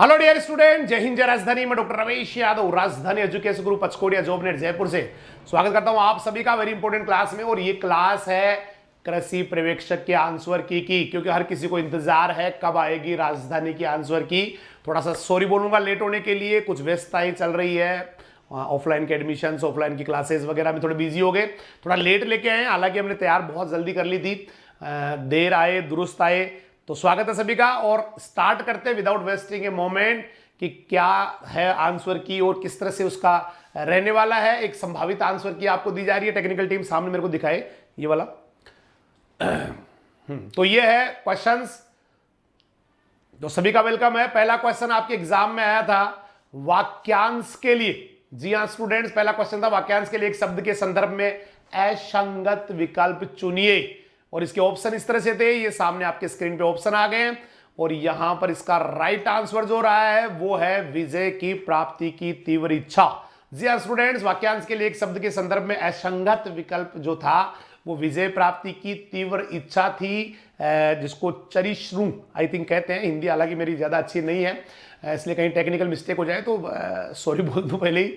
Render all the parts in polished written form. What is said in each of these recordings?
Hello dear student, जय हिंद जय राजधानी में डॉक्टर रमेश यादव, राजधानी एजुकेशन ग्रुप पचकोड़िया जॉबनेट जयपुर से स्वागत करता हूं आप सभी का वेरी इंपॉर्टेंट क्लास में। और ये क्लास है कृषि पर्यवेक्षक के आंसर की क्योंकि हर किसी को इंतजार है कब आएगी राजधानी की आंसर की। थोड़ा सा सॉरी बोलूंगा लेट होने के लिए, कुछ व्यस्तताएं चल रही है, ऑफलाइन के एडमिशन, ऑफलाइन की क्लासेस वगैरह में थोड़े बिजी हो गए, थोड़ा लेट लेके आए। हालांकि हमने तैयार बहुत जल्दी कर ली थी, देर आए दुरुस्त आए। तो स्वागत है सभी का और स्टार्ट करते हैं विदाउट वेस्टिंग ए मोमेंट कि क्या है आंसर की और किस तरह से उसका रहने वाला है। एक संभावित आंसर की आपको दी जा रही है, टेक्निकल टीम सामने मेरे को दिखाए ये वाला। तो ये है क्वेश्चंस, तो सभी का वेलकम है। पहला क्वेश्चन आपके एग्जाम में आया था वाक्यांश के लिए। जी हाँ स्टूडेंट्स, पहला क्वेश्चन था वाक्यांश के लिए एक शब्द के संदर्भ में असंगत विकल्प चुनिए। और इसके ऑप्शन इस तरह से थे, ये सामने आपके स्क्रीन पे ऑप्शन आ गए हैं। और यहां पर इसका राइट आंसर जो रहा है वो है विजय की प्राप्ति की तीव्र इच्छा। जी हाँ स्टूडेंट्स, वाक्यांश के लिए एक शब्द के संदर्भ में असंगत विकल्प जो था वो विजय प्राप्ति की तीव्र इच्छा थी, जिसको चरिश्रु आई थिंक कहते हैं। हिंदी हालांकि मेरी ज्यादा अच्छी नहीं है, इसलिए कहीं टेक्निकल मिस्टेक हो जाए तो सॉरी बोल दूं पहले ही।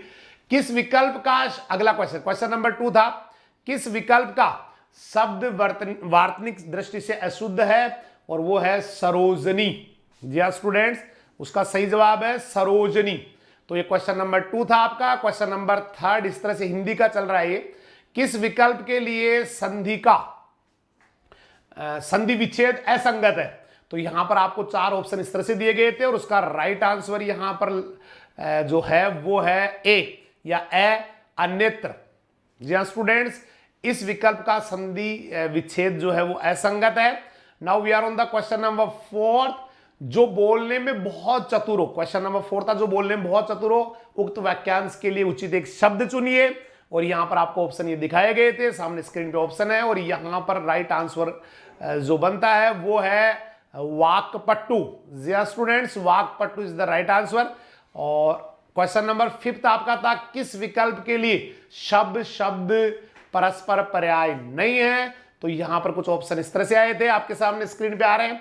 किस विकल्प का, अगला क्वेश्चन नंबर 2 था, किस विकल्प का शब्द वार्तनिक दृष्टि से अशुद्ध है? और वो है सरोजनी। जी हाँ स्टूडेंट्स, उसका सही जवाब है सरोजनी। तो ये क्वेश्चन नंबर 2 था आपका। क्वेश्चन नंबर 3 इस तरह से हिंदी का चल रहा है ये, किस विकल्प के लिए संधि का संधि विच्छेद असंगत है? तो यहां पर आपको 4 ऑप्शन इस तरह से दिए गए थे और उसका राइट आंसर यहां पर जो है वो है ए या अन्यत्र। जी हाँ स्टूडेंट्स, इस विकल्प का संधि विच्छेद जो है वो असंगत है। Now we are on the question number 4, जो बोलने में बहुत चतुर हो। क्वेश्चन नंबर 4 था जो बोलने में बहुत चतुर हो, उक्त वाक्यांश के लिए उचित एक शब्द चुनिए। और यहां पर आपको ऑप्शन ये दिखाए गए थे, सामने स्क्रीन पे ऑप्शन है। और यहां पर राइट आंसर जो बनता है वो है वाक्पटु। जी हाँ स्टूडेंट्स, वाक्पटु इज द राइट आंसर। और क्वेश्चन नंबर 5 आपका था, किस विकल्प के लिए शब्द परस्पर पर्याय नहीं है? तो यहां पर कुछ ऑप्शन इस तरह से आए थे, आपके सामने स्क्रीन पे आ रहे हैं।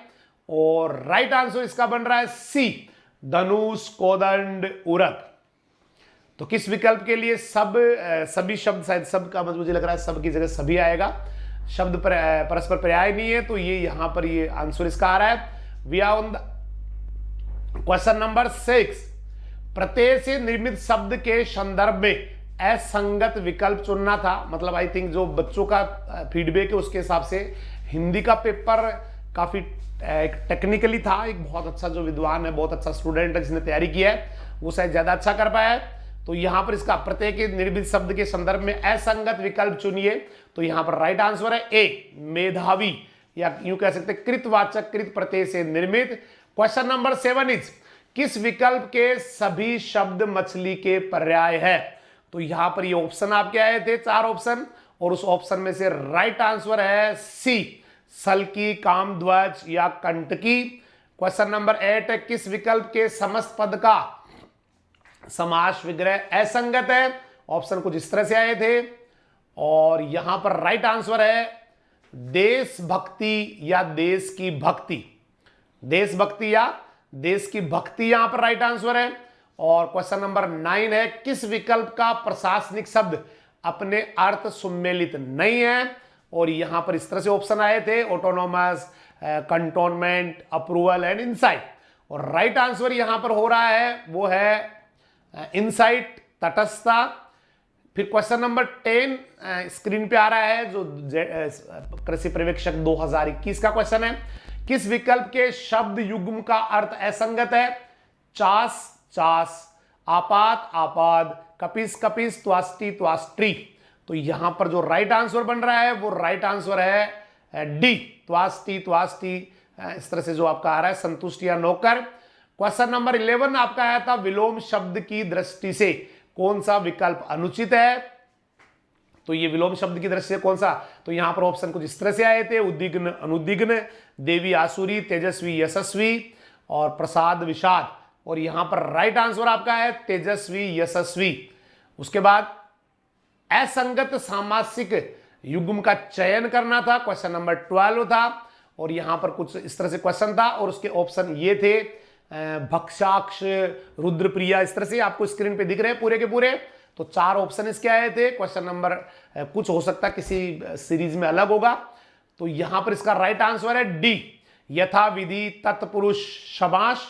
और राइट आंसर इसका बन रहा है सी, धनुष कोदंड उरग। तो किस विकल्प के लिए सभी शब्द, शायद सब का मुझे लग रहा है सब की जगह सभी आएगा, शब्द परस्पर पर्याय नहीं है, तो ये यहां पर ये आंसर इसका आ रहा है। We are on the question number 6, प्रत्यय से निर्मित शब्द के संदर्भ में असंगत विकल्प चुनना था। मतलब आई थिंक जो बच्चों का फीडबैक है उसके हिसाब से हिंदी का पेपर काफी टेक्निकली था। एक बहुत अच्छा जो विद्वान है, बहुत अच्छा स्टूडेंट है जिसने तैयारी की है, वो शायद ज्यादा अच्छा कर पाया है। तो यहां पर इसका प्रत्यय के निर्मित शब्द के संदर्भ में असंगत विकल्प चुनिए। तो यहां पर राइट आंसर है ए, मेधावी, या यूं कह सकते कृतवाचक कृत प्रत्यय से निर्मित। क्वेश्चन नंबर 7 इज, किस विकल्प के सभी शब्द मछली के पर्याय है? तो यहां पर ये ऑप्शन आपके आए थे 4 ऑप्शन, और उस ऑप्शन में से राइट आंसर है सी, सल्की, कामध्वज या कंटकी। क्वेश्चन नंबर 8 है, किस विकल्प के समस्त पद का समास विग्रह असंगत है? ऑप्शन कुछ इस तरह से आए थे। और यहां पर राइट आंसर है देशभक्ति या देश की भक्ति। देशभक्ति या देश की भक्ति यहां पर राइट आंसर है। और क्वेश्चन नंबर 9 है, किस विकल्प का प्रशासनिक शब्द अपने अर्थ सुमेलित नहीं है? और यहां पर इस तरह से ऑप्शन आए थे, autonomous, cantonment, approval and insight. और राइट आंसर यहां पर हो रहा है वो है इनसाइट, तटस्थता। फिर क्वेश्चन नंबर 10 स्क्रीन पे आ रहा है, जो कृषि पर्यवेक्षक 2021 का क्वेश्चन है, किस विकल्प के शब्द युग्म का अर्थ असंगत है? चास, चास, आपात, आपाद, कपिस, कपिस, त्वाष्टि, त्वाष्ट्री। तो यहां पर जो राइट आंसर बन रहा है वो राइट आंसर है डी, त्वाष्टि, त्वाष्टि। इस तरह से जो आपका आ रहा है संतुष्ट या नौकर। क्वेश्चन नंबर 11 आपका आया था, विलोम शब्द की दृष्टि से कौन सा विकल्प अनुचित है? तो ये विलोम शब्द की दृष्टि से कौन सा? तो यहां पर ऑप्शन कुछ इस तरह से आए थे, उद्विग्न, अनुद्विग्न, देवी, आसुरी, तेजस्वी, यशस्वी और प्रसाद, विषाद। और यहां पर राइट आंसर आपका है तेजस्वी, यशस्वी। उसके बाद असंगत सामासिक युग्म का चयन करना था, क्वेश्चन नंबर 12 था। और यहां पर कुछ इस तरह से क्वेश्चन था और उसके ऑप्शन ये थे भक्षाक्ष, रुद्रप्रिया, इस तरह से आपको स्क्रीन पे दिख रहे हैं पूरे के पूरे। तो 4 ऑप्शन इसके आए थे। क्वेश्चन नंबर कुछ हो सकता है किसी सीरीज में अलग होगा। तो यहां पर इसका राइट आंसर है डी, यथा विधि तत्पुरुष समास।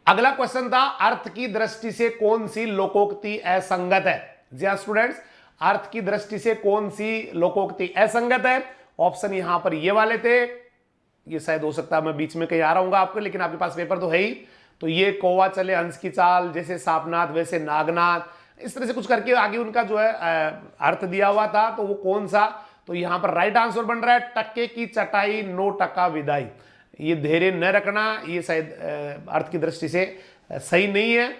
अगला क्वेश्चन था, अर्थ की दृष्टि से कौन सी लोकोक्ति असंगत है। जी हाँ स्टूडेंट्स, अर्थ की दृष्टि से कौन सी लोकोक्ति असंगत है। ऑप्शन यहां पर ये वाले थे, ये शायद हो सकता है मैं बीच में कहीं आ रहा हूँ आपको, लेकिन आपके पास पेपर तो है ही। तो ये कौवा चले हंस की चाल, जैसे सापनाथ वैसे नागनाथ, इस तरह से कुछ करके आगे उनका जो है अर्थ दिया हुआ था। तो वो कौन सा, तो यहां पर राइट आंसर बन रहा है टक्के की चटाई नो टका विदाई। ये धैर्य न रखना, ये शायद अर्थ की दृष्टि से सही नहीं है।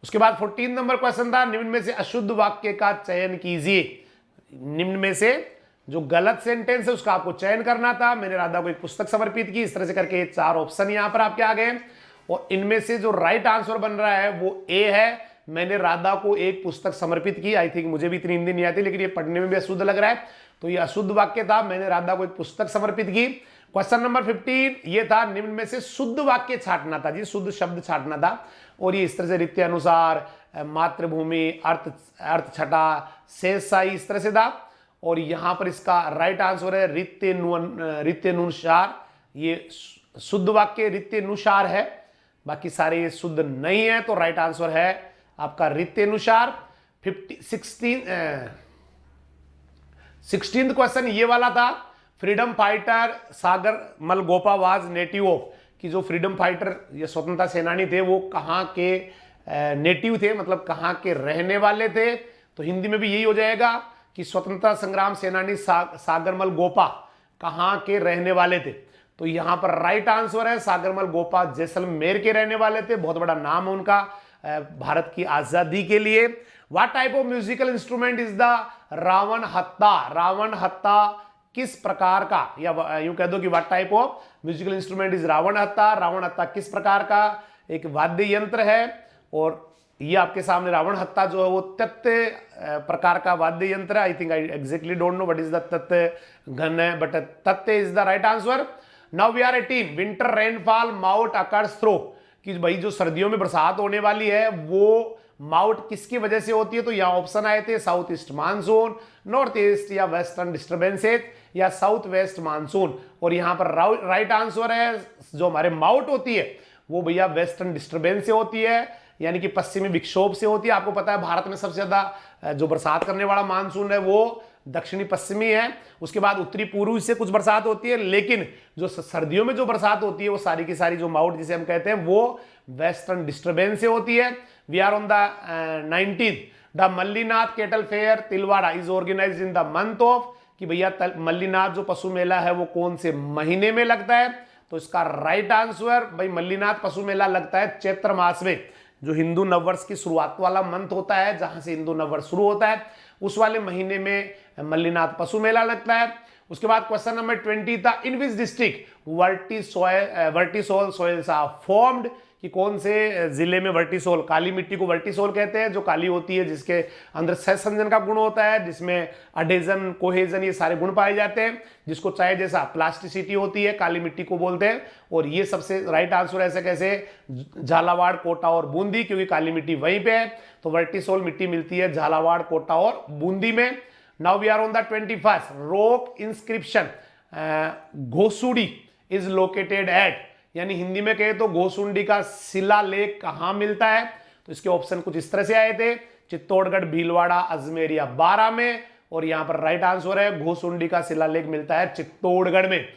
उसके बाद 14 नंबर क्वेश्चन था, निम्न में से अशुद्ध वाक्य का चयन कीजिए। निम्न में से जो गलत सेंटेंस है उसका आपको चयन करना था। मैंने राधा को एक पुस्तक समर्पित की, इस तरह से करके 4 ऑप्शन यहां पर आपके आ गए। और इनमें से जो राइट आंसर बन रहा है वो ए है, मैंने राधा को एक पुस्तक समर्पित की। आई थिंक मुझे भी इतनी हिंदी नहीं आती, लेकिन ये पढ़ने में भी अशुद्ध लग रहा है, तो ये अशुद्ध वाक्य था, मैंने राधा को एक पुस्तक समर्पित की। क्वेश्चन नंबर 15 ये था, निम्न में से शुद्ध वाक्य छांटना था जी, शुद्ध शब्द छांटना था। और ये इस तरह से रीत्य अनुसार, मातृभूमि, अर्थ छटा, शेषशाही, इस तरह से था। और यहां पर इसका राइट आंसर है रित्यनुसार। ये शुद्ध वाक्य रित्यनुसार है, बाकी सारे ये शुद्ध नहीं है। तो राइट आंसर है आपका रित्यनुसार। 16th क्वेश्चन ये वाला था, freedom fighter Sagar Malgopa was native of, कि जो फ्रीडम फाइटर ये स्वतंत्रता सेनानी थे वो कहाँ के नेटिव थे, मतलब कहाँ के रहने वाले थे। तो हिंदी में भी यही हो जाएगा कि स्वतंत्रता संग्राम सेनानी सागरमल गोपा कहाँ के रहने वाले थे। तो यहां पर राइट आंसर है सागरमल गोपा जैसलमेर के रहने वाले थे, बहुत बड़ा नाम है उनका भारत की आजादी के लिए। What type of musical instrument is the Ravanahatha. Ravan हत्ता किस प्रकार का, या यूं कह दो कि what type of musical instrument is Ravanahatha. Ravan हत्ता किस प्रकार का एक वाद्य यंत्र है। और ये आपके सामने रावण हत्ता जो है वो तत्य प्रकार का वाद्य यंत्र है। I think I exactly don't know what is the तत्य घन है, बट तत्य is the right answer. Now we are 18, winter rainfall mawath occurs through, कि भाई जो सर्दियों में बरसात होने वाली है वो माउट किसकी वजह से होती है। तो यहाँ ऑप्शन आए थे, south east monsoon, north east या वेस्टर्न डिस्टर्बेंसेस, या साउथ वेस्ट मानसून। और यहाँ पर राइट आंसर है जो हमारे माउट होती है वो भैया वेस्टर्न डिस्टर्बेंस से होती है, यानी कि पश्चिमी विक्षोभ से होती है। आपको पता है भारत में सबसे ज्यादा जो बरसात करने वाला मानसून है वो दक्षिणी पश्चिमी है, उसके बाद उत्तरी पूर्वी से कुछ बरसात होती है, लेकिन जो सर्दियों में जो बरसात होती है वो सारी की सारी जो माउट जिसे हम कहते हैं वो वेस्टर्न डिस्टर्बेंस से होती है। We are on the 19th, the Mallinath cattle fair Tilwara is organised in the month of, कि भैया मल्लीनाथ जो पशु मेला है वो कौन से महीने में लगता है। तो इसका राइट आंसर भाई मल्लीनाथ पशु मेला लगता है चैत्र मास में, जो हिंदू नववर्ष की शुरुआत वाला मंथ होता है, जहां से हिंदू नववर्ष शुरू होता है, उस वाले महीने में मल्लीनाथ पशु मेला लगता है। उसके बाद क्वेश्चन नंबर 20 था, in which district vertisol soils are formed, कि कौन से जिले में वर्टिसोल, काली मिट्टी को वर्टिसोल कहते हैं, जो काली होती है, जिसके अंदर सहसंजन का गुण होता है, जिसमें अडेजन कोहेजन ये सारे गुण पाए जाते हैं, जिसको चाहे जैसा प्लास्टिसिटी होती है, काली मिट्टी को बोलते हैं। और ये सबसे राइट आंसर ऐसे कैसे, झालावाड़, कोटा और बूंदी, क्योंकि काली मिट्टी वहीं पे है। तो वर्टिसोल मिट्टी मिलती है झालावाड़, कोटा और बूंदी में। Now we are on the 21st, rock inscription घोसुडी इज लोकेटेड एट, यानी हिंदी में कहे तो घोसुंडी का शिलालेख कहां मिलता है। तो इसके ऑप्शन कुछ इस तरह से आए थे, चित्तौड़गढ़, भीलवाड़ा, अजमेर या बारा में। और यहां पर राइट आंसर है घोसुंडी का शिलालेख मिलता है चित्तौड़गढ़ में।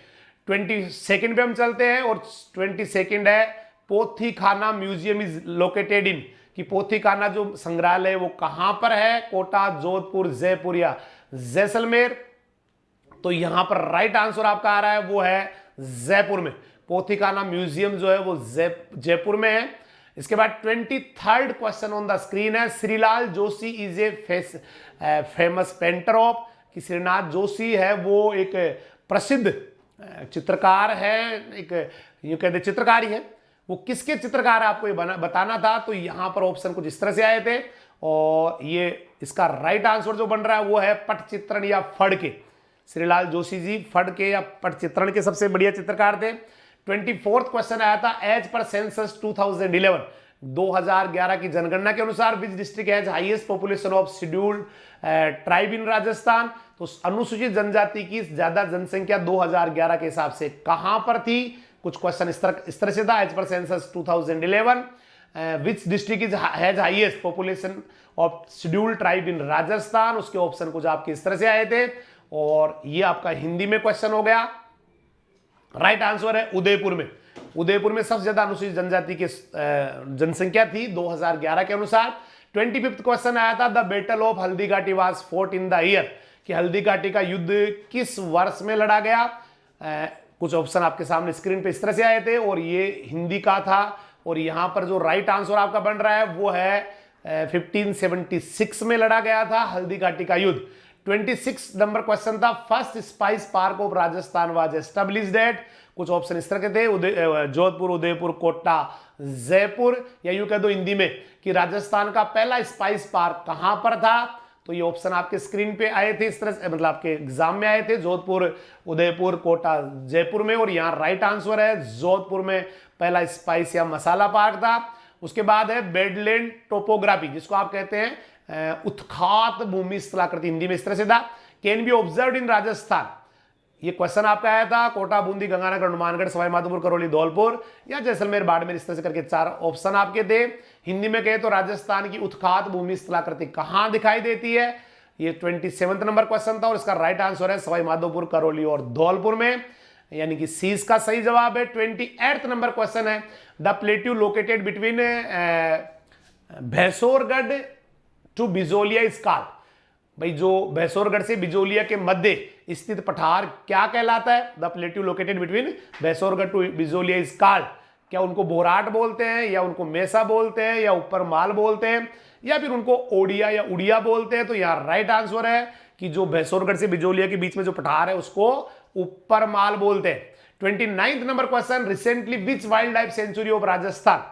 22nd पे हम चलते हैं, और 22nd है पोथीखाना म्यूजियम इज लोकेटेड इन, कि पोथीखाना जो संग्रहालय है वो कहां पर है, कोटा, जोधपुर, जयपुर या जैसलमेर। तो यहां पर राइट आंसर आपका आ रहा है वो है जयपुर में, पोथीखाना म्यूजियम जो है वो जयपुर में है। इसके बाद 23rd question on the screen है, Shrilal Joshi is a famous painter of, कि श्रीनाथ जोशी है वो एक प्रसिद्ध चित्रकार है, एक यूं कहते चित्रकारी है, वो किसके चित्रकार आपको ये बताना था। तो यहां पर ऑप्शन कुछ इस तरह से आए थे, और ये इसका राइट आंसर जो बन रहा है वो है पटचित्रण या फड़ के। श्रीलाल जोशी जी फड़ के या पटचित्रण के सबसे बढ़िया चित्रकार थे। 24th क्वेश्चन आया था, एज पर सेंसस 2011 की जनगणना के अनुसार which district has highest population of scheduled tribe in Rajasthan. तो अनुसूचित जनजाति की ज्यादा जनसंख्या 2011 के हिसाब से कहां पर थी? कुछ क्वेश्चन इस तरह से था, as per census 2011 which district is has highest population of scheduled tribe in Rajasthan. उसके ऑप्शन कुछ आपके इस तरह से आए थे और ये आपका हिंदी में क्वेश्चन हो गया। राइट आंसर है उदयपुर में। उदयपुर में सबसे ज्यादा अनुसूचित जनजाति की जनसंख्या थी 2011 के अनुसार। 25th क्वेश्चन आया था, the battle of Haldighati was fort in the year, कि हल्दीघाटी का युद्ध किस वर्ष में लड़ा गया। कुछ ऑप्शन आपके सामने स्क्रीन पे इस तरह से आए थे और ये हिंदी का था और यहां पर जो राइट आंसर आपका बन रहा है वो है 1576 में लड़ा गया था हल्दीघाटी का युद्ध। 26 नंबर क्वेश्चन था, first spice park of Rajasthan was established at. कुछ ऑप्शन इस तरह के थे, जोधपुर, उदयपुर, कोटा, जयपुर, या यूं कह दो हिंदी में कि राजस्थान का पहला स्पाइस पार्क कहां पर था। तो ये ऑप्शन आपके स्क्रीन पे आए थे इस तरह से, मतलब आपके एग्जाम में आए थे, जोधपुर, उदयपुर, कोटा, जयपुर में। और यहां राइट आंसर है जोधपुर में पहला स्पाइस या मसाला पार्क था। उसके बाद है बेडलैंड टोपोग्राफी, जिसको आप कहते हैं उत्खात भूमि स्थलाकृति, हिंदी में इस तरह से था, can be observed in Rajasthan. ये क्वेश्चन आपका आया था, कोटा, बूंदी, गंगानगर, हनुमानगढ़, सवाई माधोपुर, करौली, धौलपुर या जैसलमेर, बाड़मेर, इस तरह से करके 4 ऑप्शन आपके थे। हिंदी में कहे तो राजस्थान की उत्खात भूमि स्थलाकृति कहां दिखाई देती है, ये 27 नंबर क्वेश्चन था और इसका राइट आंसर है सवाई माधोपुर, करौली और धौलपुर में, यानी कि सी इसका सही जवाब है। 28 नंबर क्वेश्चन है, the plateau located between Bhainsrorgarh to Bijolia is called. भाई जो भैंसोरगढ़ से बिजोलिया के मध्य स्थित पठार क्या कहलाता है? The plateau located between Bhainsrorgarh to Bijolia is called. क्या उनको बोराट बोलते हैं या उनको मेसा बोलते हैं या ऊपर माल बोलते हैं या फिर उनको ओडिया या उड़िया बोलते हैं? तो यहाँ राइट आंसर है कि जो भैंसोरगढ़ से बिजोलिया के बीच में जो पठार है उसको ऊपर माल बोलते हैं। 29th number question, recently which wildlife sanctuary of Rajasthan.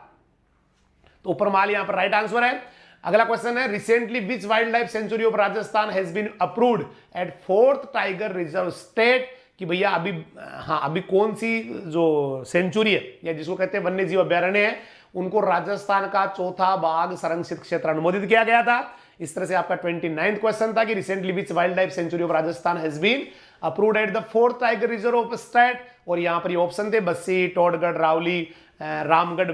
तो ऊपर माल यहां पर राइट आंसर है। अगला क्वेश्चन है, recently which wildlife sanctuary of Rajasthan has been approved at 4th tiger reserve state. कि भैया अभी कौन सी जो सेंचुरी है या जिसको कहते हैं वन्य जीव अभ्यारण्य है, उनको राजस्थान का 4था बाघ संरक्षित क्षेत्र अनुमोदित किया गया था। इस तरह से आपका 29th क्वेश्चन था कि recently which wildlife sanctuary of Rajasthan has been approved at the 4th tiger reserve of state. और यहां पर ये ऑप्शन थे बस्सी, टोडगढ़, रावली, रामगढ़,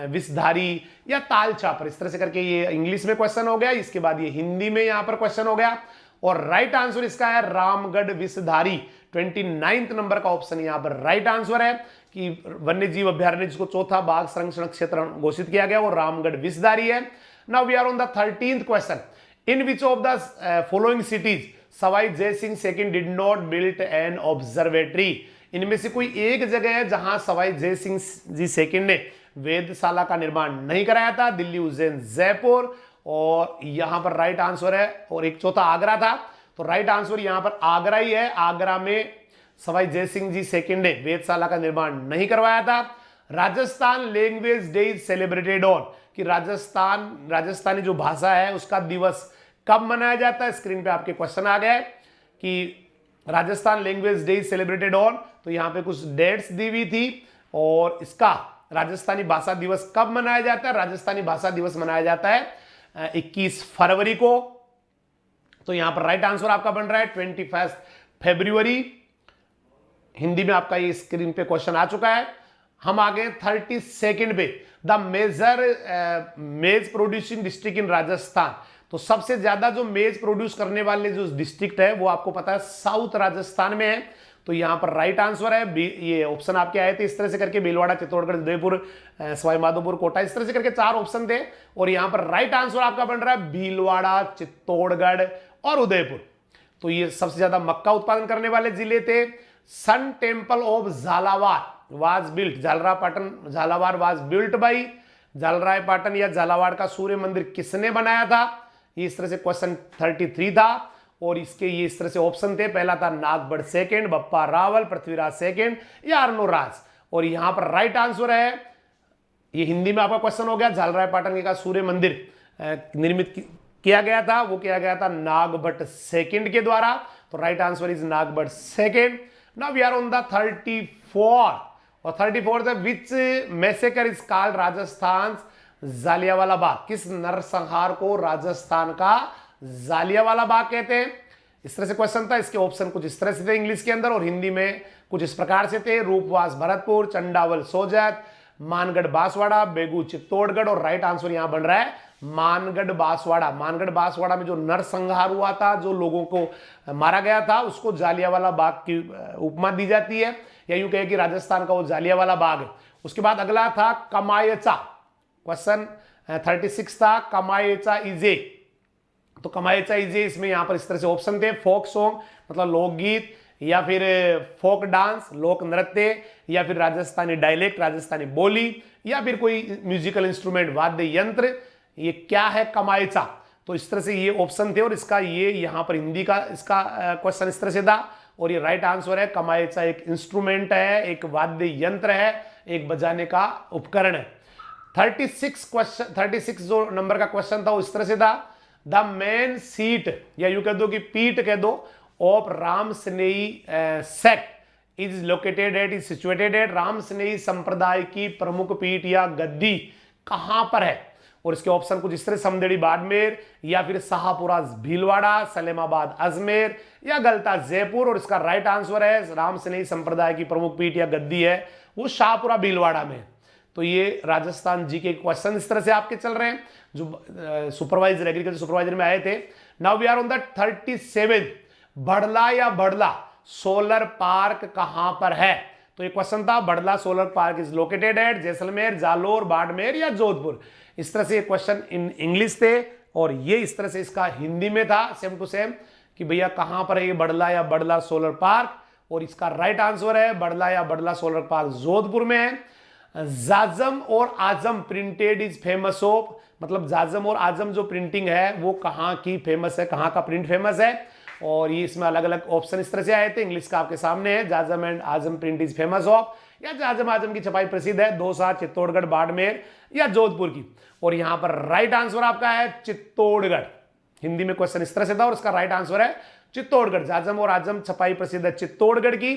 विषधारी या ताल छापर। इस तरह से करके ये इंग्लिश में क्वेश्चन हो गया, इसके बाद ये हिंदी में यहां पर क्वेश्चन हो गया और राइट आंसर इसका है रामगढ़ विषधारी। 29th नंबर का ऑप्शन यहां पर राइट आंसर है कि वन्य जीव अभ्यारण्य जिसको 4था बाघ संरक्षण क्षेत्र घोषित किया गया वो रामगढ़ विषधारी है। Now we are on the 13th question, in which of the following cities Sawai Jai Singh second did not built an observatory. इनमें से कोई एक जगह है जहां सवाई जय सिंह जी सेकंड ने वेधशाला का निर्माण नहीं कराया था, दिल्ली, उज्जैन, जयपुर, और यहां पर राइट आंसर है। और एक चौथा आगरा था, तो राइट आंसर यहां पर आगरा ही है। आगरा में सवाई जय सिंह जी सेकंड ने वेधशाला का निर्माण नहीं करवाया था। Rajasthan language day is celebrated on, कि राजस्थानी जो भाषा है उसका दिवस कब मनाया जाता है। स्क्रीन पे आपके क्वेश्चन आ गए कि Rajasthan language day is celebrated on, तो यहां पे कुछ डेट्स दी हुई थी और इसका राजस्थानी भाषा दिवस कब मनाया जाता है। राजस्थानी भाषा दिवस मनाया जाता है 21 फरवरी को। तो यहां पर राइट आंसर आपका बन रहा है 21 फरवरी। हिंदी में आपका ये स्क्रीन पे क्वेश्चन आ चुका है। हम आगे 32nd पे, द मेजर मेज प्रोड्यूसिंग डिस्ट्रिक्ट इन राजस्थान। तो सबसे ज्यादा जो मेज प्रोड्यूस करने वाले जो डिस्ट्रिक्ट है वो आपको पता है साउथ राजस्थान में है। तो यहां पर राइट आंसर है, ये ऑप्शन आपके आए थे इस तरह से करके, भीलवाड़ा, चित्तौड़गढ़, उदयपुर, सवाई माधोपुर, कोटा, इस तरह से करके 4 ऑप्शन थे और यहां पर राइट आंसर आपका बन रहा है भीलवाड़ा, चित्तौड़गढ़ और उदयपुर। तो ये सबसे ज्यादा मक्का उत्पादन करने वाले जिले थे। Sun temple of Jhalawar was built, Jhalawar was built by, Jhalrapatan या झालावाड़ का सूर्य मंदिर किसने बनाया था। ये इस तरह से क्वेश्चन 33 था और इसके ये इस तरह से ऑप्शन थे, पहला था नागबड़ सेकंड, बप्पा रावल, पृथ्वीराज सेकंड या अर्नोराज। और यहां पर राइट आंसर है, ये हिंदी में आपका क्वेश्चन हो गया, झालरायपाटन का सूर्य मंदिर निर्मित किया गया था, वो किया गया था नागभट्ट सेकंड के द्वारा। तो right answer is Nagabhata second. Now we are on the 34 और 34 है which massacre is called Rajasthan Jallianwala Bagh, किस नरसंहार को राजस्थान का जालियांवाला बाग कहते हैं। इस तरह से क्वेश्चन था। इसके ऑप्शन कुछ इस तरह से थे इंग्लिश के अंदर, और हिंदी में कुछ इस प्रकार से थे, रूपवास भरतपुर, चंडावल सोजत, मानगढ़ बांसवाड़ा, बेगू चित्तौड़गढ़, और राइट आंसर यहां बन रहा है मानगढ़ बांसवाड़ा। मानगढ़ बांसवाड़ा में जो नरसंहार हुआ था, जो लोगों को मारा गया था, उसको जालियांवाला बाग की उपमा दी जाती है, या यूं कहे कि राजस्थान का वो जालियांवाला बाग है। उसके बाद अगला था कमायचा, क्वेश्चन 36 था, कमायचा इजे। तो कमायचा इजे, इसमें यहां पर इस तरह से ऑप्शन थे, फोक सॉन्ग मतलब लोकगीत, या फिर फोक डांस लोक नृत्य, या फिर राजस्थानी डायलेक्ट राजस्थानी बोली, या फिर कोई म्यूजिकल इंस्ट्रूमेंट वाद्य यंत्र। ये क्या है कमायचा? तो इस तरह से ये ऑप्शन थे, और इसका ये यहां पर हिंदी का इसका क्वेश्चन इस तरह से था, और ये राइट आंसर है कमायचा एक इंस्ट्रूमेंट है, एक वाद्य यंत्र है, एक बजाने का उपकरण है। 36 जो नंबर का क्वेश्चन था वो इस तरह से था, द मेन सीट, या यूं कह दो कि पीठ कह दो, of Ram Snehi sect is located at, is situated at, Ram Snehi संप्रदाय की प्रमुख पीठ या गद्दी कहां पर है? और इसके ऑप्शन कुछ इस तरह, समदेड़ी बाड़मेर, या फिर शाहपुरा भीलवाड़ा, सलेमाबाद अजमेर, या गलता जयपुर। और इसका राइट आंसर है राम स्नेही संप्रदाय की प्रमुख पीठ या गद्दी है वो शाहपुरा भीलवाड़ा में। तो ये राजस्थान जी के क्वेश्चन इस तरह से आपके चल रहे हैं, जो सुपरवाइजर एग्रीकल्चर सुपरवाइजर में आए थे। Now we are on the 37, Bhadla या बड़ला सोलर पार्क कहां पर है? तो ये क्वेश्चन था, Bhadla solar park is located eight Jaisalmer, Jalore, Barmer, या जोधपुर। इस तरह से ये क्वेश्चन इन इंग्लिश थे, और ये इस तरह से इसका हिंदी में था सेम टू सेम, कि भैया कहां पर है ये बड़ला या बड़ला सोलर पार्क। और इसका राइट आंसर है बड़ला या बड़ला सोलर पार्क जोधपुर में है। जाजम और आजम प्रिंटेड इज फेमस ऑफ, मतलब जाजम और आजम जो प्रिंटिंग है वो कहाँ की फेमस है, कहाँ का प्रिंट फेमस है। और ये इसमें अलग अलग ऑप्शन इस तरह से आए थे, इंग्लिश का आपके सामने है, Jajam and Ajam print is famous of, या जाजम आजम की छपाई प्रसिद्ध है दौसा, चित्तौड़गढ़, बाड़मेर, या जोधपुर की। और यहां पर राइट आंसर आपका है चित्तौड़गढ़। हिंदी में क्वेश्चन इस तरह से था, और इसका राइट आंसर है चित्तौड़गढ़। जाजम और आजम छपाई प्रसिद्ध है चित्तौड़गढ़ की।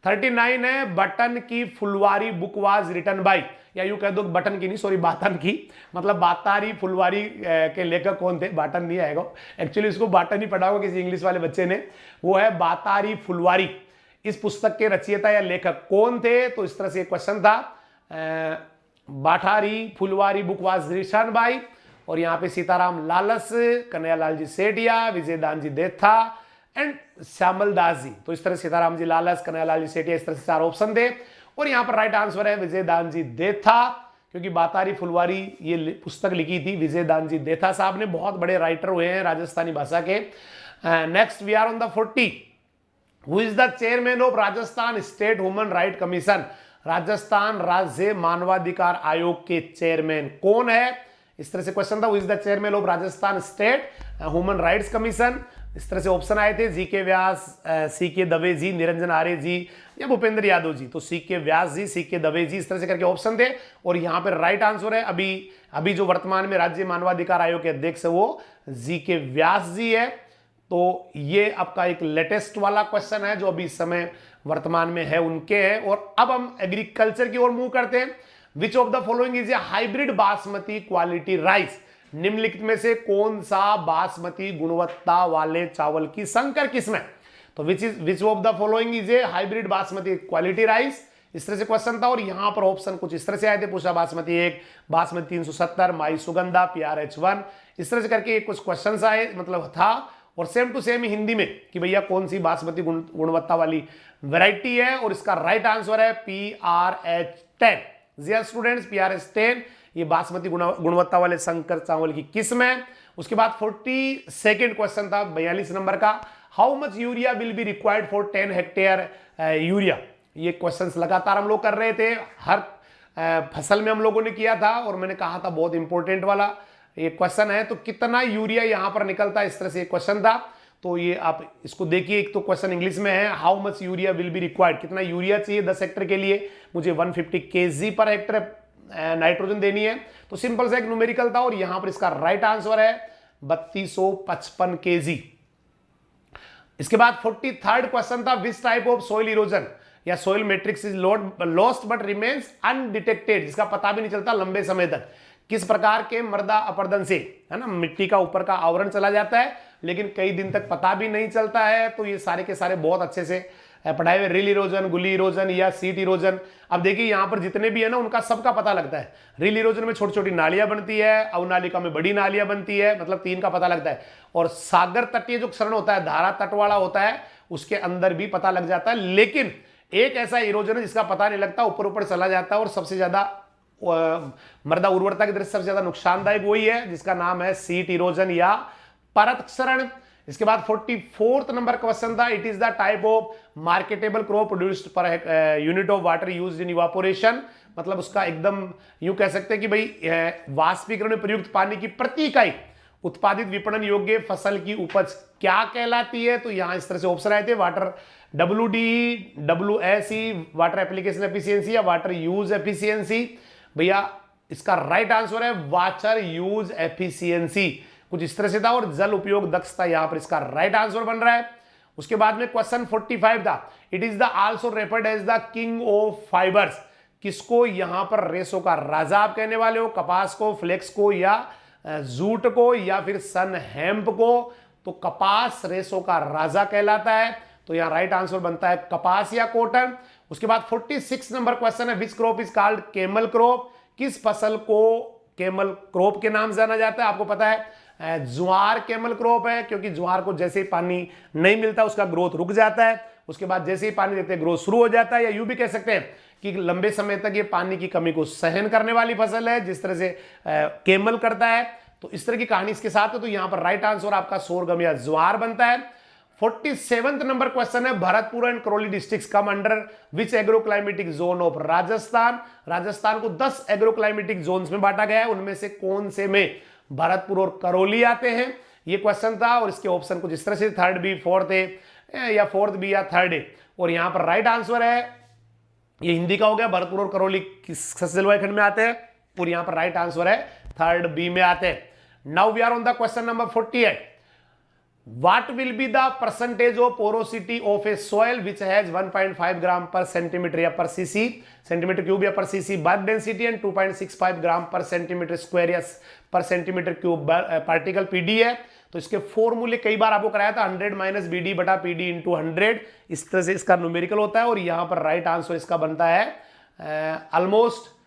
39 है, बटन की फुलवारी बुक वाज रिटन बाय, या यूं कह दो बटन की नहीं, सॉरी बातन की, मतलब बातारी फुलवारी के लेखक कौन थे? बाटन नहीं आएगा एक्चुअली, इसको बाटन ही पढ़ा होगा किसी इंग्लिश वाले बच्चे ने, वो है बातारी फुलवारी। इस पुस्तक के रचयिता या लेखक कौन थे? तो इस तरह से क्वेश्चन था, बाठारी फुलवारी बुक वाज रिटन बाय, और यहाँ पे सीताराम लालस, कन्हैयालाल जी सेठिया, विजयदान जी देथा एंड श्यामल दास जी। तो इस तरह सीताराम जी लालस, कन्हैयालाल जी सेठिया, इस तरह से 4 ऑप्शन थे, और यहाँ पर राइट आंसर है विजयदान जी देथा, क्योंकि बातारी फुलवारी ये पुस्तक लिखी थी विजयदान जी देथा साहब ने, बहुत बड़े राइटर हुए हैं राजस्थानी भाषा के। Next we are on the 40, who is the chairman of Rajasthan state human right commission? Rajasthan राज्य मानवाधिकार आयोग के चेयरमैन कौन है? इस तरह से क्वेश्चन था, who is the chairman of Rajasthan state human rights commission. इस तरह से ऑप्शन आए थे, जी के व्यास, सी के दवे जी, निरंजन आर्य जी, या भूपेंद्र यादव जी। तो सी के व्यास जी, सी के दवे जी, इस तरह से करके ऑप्शन थे, और यहाँ पर राइट आंसर है अभी जो वर्तमान में राज्य मानवाधिकार आयोग के अध्यक्ष है वो जी के व्यास जी है। तो ये आपका एक लेटेस्ट वाला क्वेश्चन है जो अभी इस समय वर्तमान में है, उनके है। और अब हम एग्रीकल्चर की ओर मूव करते हैं। विच of the following is a hybrid basmati quality rice? निम्नलिखित में से कौन सा बासमती गुणवत्ता वाले चावल की संकर किस्म है? तो विच of the following is a hybrid basmati quality rice? इस तरह से क्वेश्चन था, और यहां पर ऑप्शन कुछ इस तरह से आए थे, पूषा बासमती 1, बासमती 370, माई सुगंधा, PRH1, इस तरह से करके कुछ क्वेश्चन आए, मतलब था। और सेम टू सेम हिंदी में कि भैया कौन सी बासमती गुणवत्ता वाली वैरायटी है, और इसका राइट आंसर है PRH10। जी स्टूडेंट्स, PRH10 ये बासमती गुणवत्ता वाले संकर चावल की किस्म है। उसके बाद 42nd क्वेश्चन था 42 नंबर का, how much urea will be required for 10 hectare urea? ये क्वेश्चंस लगातार हम लोग कर रहे थे, हर फसल में हम लोगों ने किया था, और मैंने कहा था बहुत इंपॉर्टेंट वाला ये क्वेश्चन है। तो कितना यूरिया यहां पर निकलता है, इस तरह से क्वेश्चन था। तो ये आप इसको देखिए, एक तो क्वेश्चन इंग्लिश में है, how much urea will be required, कितना यूरिया चाहिए 10 हेक्टेयर के लिए? मुझे 150 kg पर हेक्टेयर नाइट्रोजन देनी है। तो सिंपल सा एक न्यूमेरिकल था, और यहां पर इसका राइट आंसर है 3255 kg। इसके बाद 43rd क्वेश्चन था, which type of soil erosion या soil matrix is lost but remains undetected, जिसका पता भी नहीं चलता लंबे समय तक। किस प्रकार के मृदा अपरदन से, है ना, मिट्टी का ऊपर का आवरण चला जाता है लेकिन कई दिन तक पता भी नहीं चलता है। तो ये सारे के सारे बहुत अच्छे से पढ़ाए हुए, रिल इरोजन, गुली इरोजन या सीट इरोजन। अब देखिए यहां पर जितने भी है ना उनका सबका पता लगता है। रिल इरोजन में छोटी छोटी नालियां बनती है, अवनालिका में बड़ी नालियां बनती है, मतलब 3 का पता लगता है। और सागर तटीय जो क्षरण होता है, धारा तट वाला होता है, उसके अंदर भी पता लग जाता है। लेकिन एक ऐसा इरोजन है जिसका पता नहीं लगता, ऊपर ऊपर चला जाता है और सबसे ज्यादा मृदा उर्वरता की दृष्टि सबसे ज्यादा नुकसानदायक वही है, जिसका नाम है सीट इरोजन या परत क्षरण। इसके बाद 44th नंबर क्वेश्चन था, it is the type of marketable crop produced per unit of water used in evaporation. मतलब उसका एकदम यूं कह सकते हैं कि भाई वाष्पीकरण में प्रयुक्त पानी की प्रति इकाई उत्पादित विपणन योग्य फसल की उपज क्या कहलाती है। तो यहां इस तरह से ऑप्शन आए थे, water WDE, WSE water application efficiency या वाटर यूज एफिशिएंसी। भैया इसका राइट आंसर है वाटर यूज एफिशिएंसी, कुछ इस तरह से था। और जल उपयोग दक्षता यहां पर इसका राइट आंसर बन रहा है। उसके बाद में क्वेश्चन 45 था, it is the also referred as the king of fibres. किसको यहां पर रेशो का राजा आप कहने वाले हो, कपास को, फ्लेक्स को या जूट को या फिर सन हेम्प को। तो कपास रेशो का राजा कहलाता है, तो यहां राइट आंसर बनता है कपास या कॉटन। उसके बाद 46 नंबर क्वेश्चन है, which crop is called camel crop. किस फसल को केमल क्रॉप के नाम जाना जाता है। आपको पता है ज्वार केमल क्रॉप है, क्योंकि ज्वार को जैसे ही पानी नहीं मिलता उसका ग्रोथ रुक जाता है, उसके बाद जैसे ही पानी देते हैं ग्रोथ शुरू हो जाता है। या यूं भी कह सकते हैं कि लंबे समय तक ये पानी की कमी को सहन करने वाली फसल है, जिस तरह से केमल करता है। तो इस तरह की कहानी इसके साथ है। तो यहां पर राइट आंसर आपका सोरगम या ज्वार बनता है। 47th नंबर क्वेश्चन है, Bharatpur and Karauli districts come under which agro climatic zone of Rajasthan. Rajasthan को 10 एग्रो क्लाइमेटिक जोन्स में बांटा गया है, उनमें से कौन से में भरतपुर और करौली आते हैं, ये क्वेश्चन था। और इसके ऑप्शन कुछ इस तरह से 3rd बी, 4th ए या 4th बी या 3rd ए। और यहां पर राइट आंसर है, ये हिंदी का हो गया, भरतपुर और करौली किस जलवायु खंड में आते हैं, और यहां पर राइट आंसर है 3rd बी में आते हैं। Now we are on the question number 48, what will be the percentage of porosity of a soil which has 1.5 gram per centimeter या per cc centimeter cube या per cc bulk density and 2.65 gram per centimeter square या per centimeter cube particle PD है। तो इसके फॉर्मूले कई बार आपको कराया था, 100 माइनस BD बटा PD इंटू 100, इस तरह से इसका न्यूमेरिकल होता है। और यहां पर राइट आंसर इसका बनता है ऑलमोस्ट,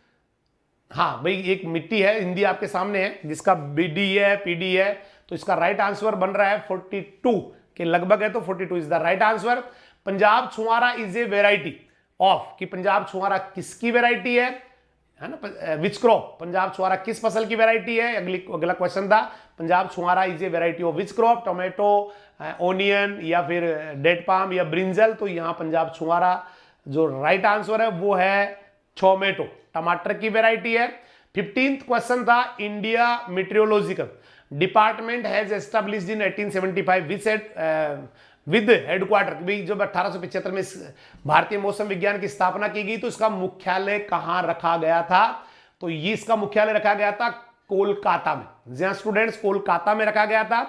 हाँ भाई एक मिट्टी है, हिंदी आपके सामने है, जिसका BD है, PD है। तो इसका राइट आंसर बन रहा है 42 के लगभग है, तो 42 is the right answer. Punjab छुआरा इज ए वेराइटी ऑफ, कि पंजाब छुआरा किसकी वेराइटी है ना, विच क्रॉप, पंजाब छुआरा किस फसल की वेराइटी है। अगला क्वेश्चन था, पंजाब छुआरा is a variety of which crop, tomato, onion या फिर डेट पाम या ब्रिंजल। तो यहां पंजाब छुआरा जो राइट आंसर है वो है टोमेटो, टमाटर की वेराइटी है। 15th क्वेश्चन था, India meteorological department has established in 1875 with headquarter. जब 1875 में भारतीय मौसम विज्ञान की स्थापना की गई तो इसका मुख्यालय कहां रखा गया था। तो ये इसका मुख्यालय रखा गया था कोलकाता में। जी स्टूडेंट्स, कोलकाता में रखा गया था।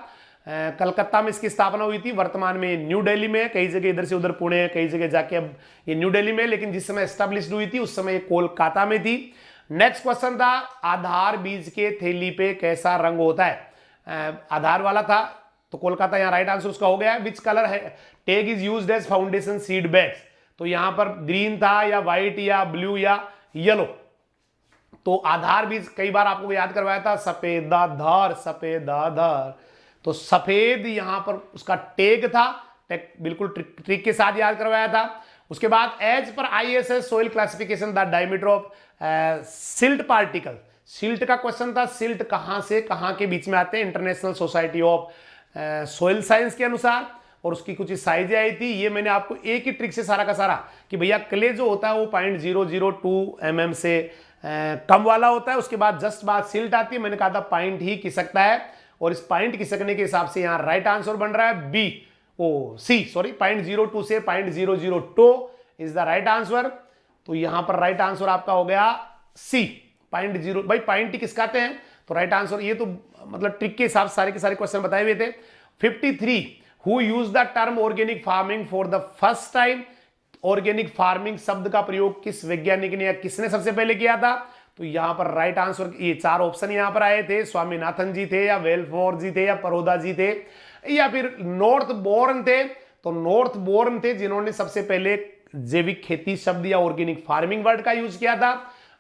कलकत्ता में इसकी स्थापना हुई थी, वर्तमान में न्यू दिल्ली में, कई जगह इधर से उधर पुणे, कई जगह जाके अब ये न्यू दिल्ली में, लेकिन जिस समय एस्टैब्लिश्ड हुई थी उस समय ये कोलकाता में थी। नेक्स्ट क्वेश्चन था, आधार बीज के थैली पे कैसा रंग होता है। आधार वाला था, तो कोलकाता यहां राइट आंसर उसका हो गया। विच कलर है tag is used as foundation seed bags. तो यहां पर ग्रीन था या व्हाइट या ब्लू या येलो। तो आधार बीज कई बार आपको याद करवाया था, सफेदाधार, सफेदाधार। तो सफेद यहां पर उसका टैग था, टैग बिल्कुल ट्रिक के साथ याद करवाया था। उसके बाद as per ISS soil classification the diameter of silt particle. Silt का क्वेश्चन था, सिल्ट कहां से कहां के बीच में आते हैं, International Society of Soil Science के अनुसार। और उसकी कुछ साइजें आई थी, ये मैंने आपको एक ही ट्रिक से सारा का सारा, कि भैया क्ले जो होता है वो 0.002 mm से कम वाला होता है। उसके बाद जस्ट बाद सिल्ट आती है, मैंने कहा था पॉइंट ही खिसकता है, और इस पॉइंट खिसकने के हिसाब से यहां राइट आंसर बन रहा है C, सॉरी 0.02 से 0.002 इज द राइट आंसर। तो यहां पर राइट आंसर आपका हो गया C, 0.0। भाई पॉइंट ही किसकाते हैं, तो राइट आंसर, ये तो मतलब ट्रिक के हिसाब से सारे के सारे क्वेश्चन बताए हुए थे। 53, who use the term organic farming for the first time. Organic farming शब्द का प्रयोग किस वैज्ञानिक ने या किसने सबसे पहले किया था? तो यहां पर राइट आंसर, ये चार ऑप्शन यहां पर आए थे, स्वामीनाथन जी थे या वेल्फोर जी थे या परोदा जी थे या फिर नॉर्थ बोर्न थे। तो नॉर्थ बोर्न थे जिन्होंने सबसे पहले जैविक खेती शब्द या ऑर्गेनिक फार्मिंग वर्ड का यूज किया था।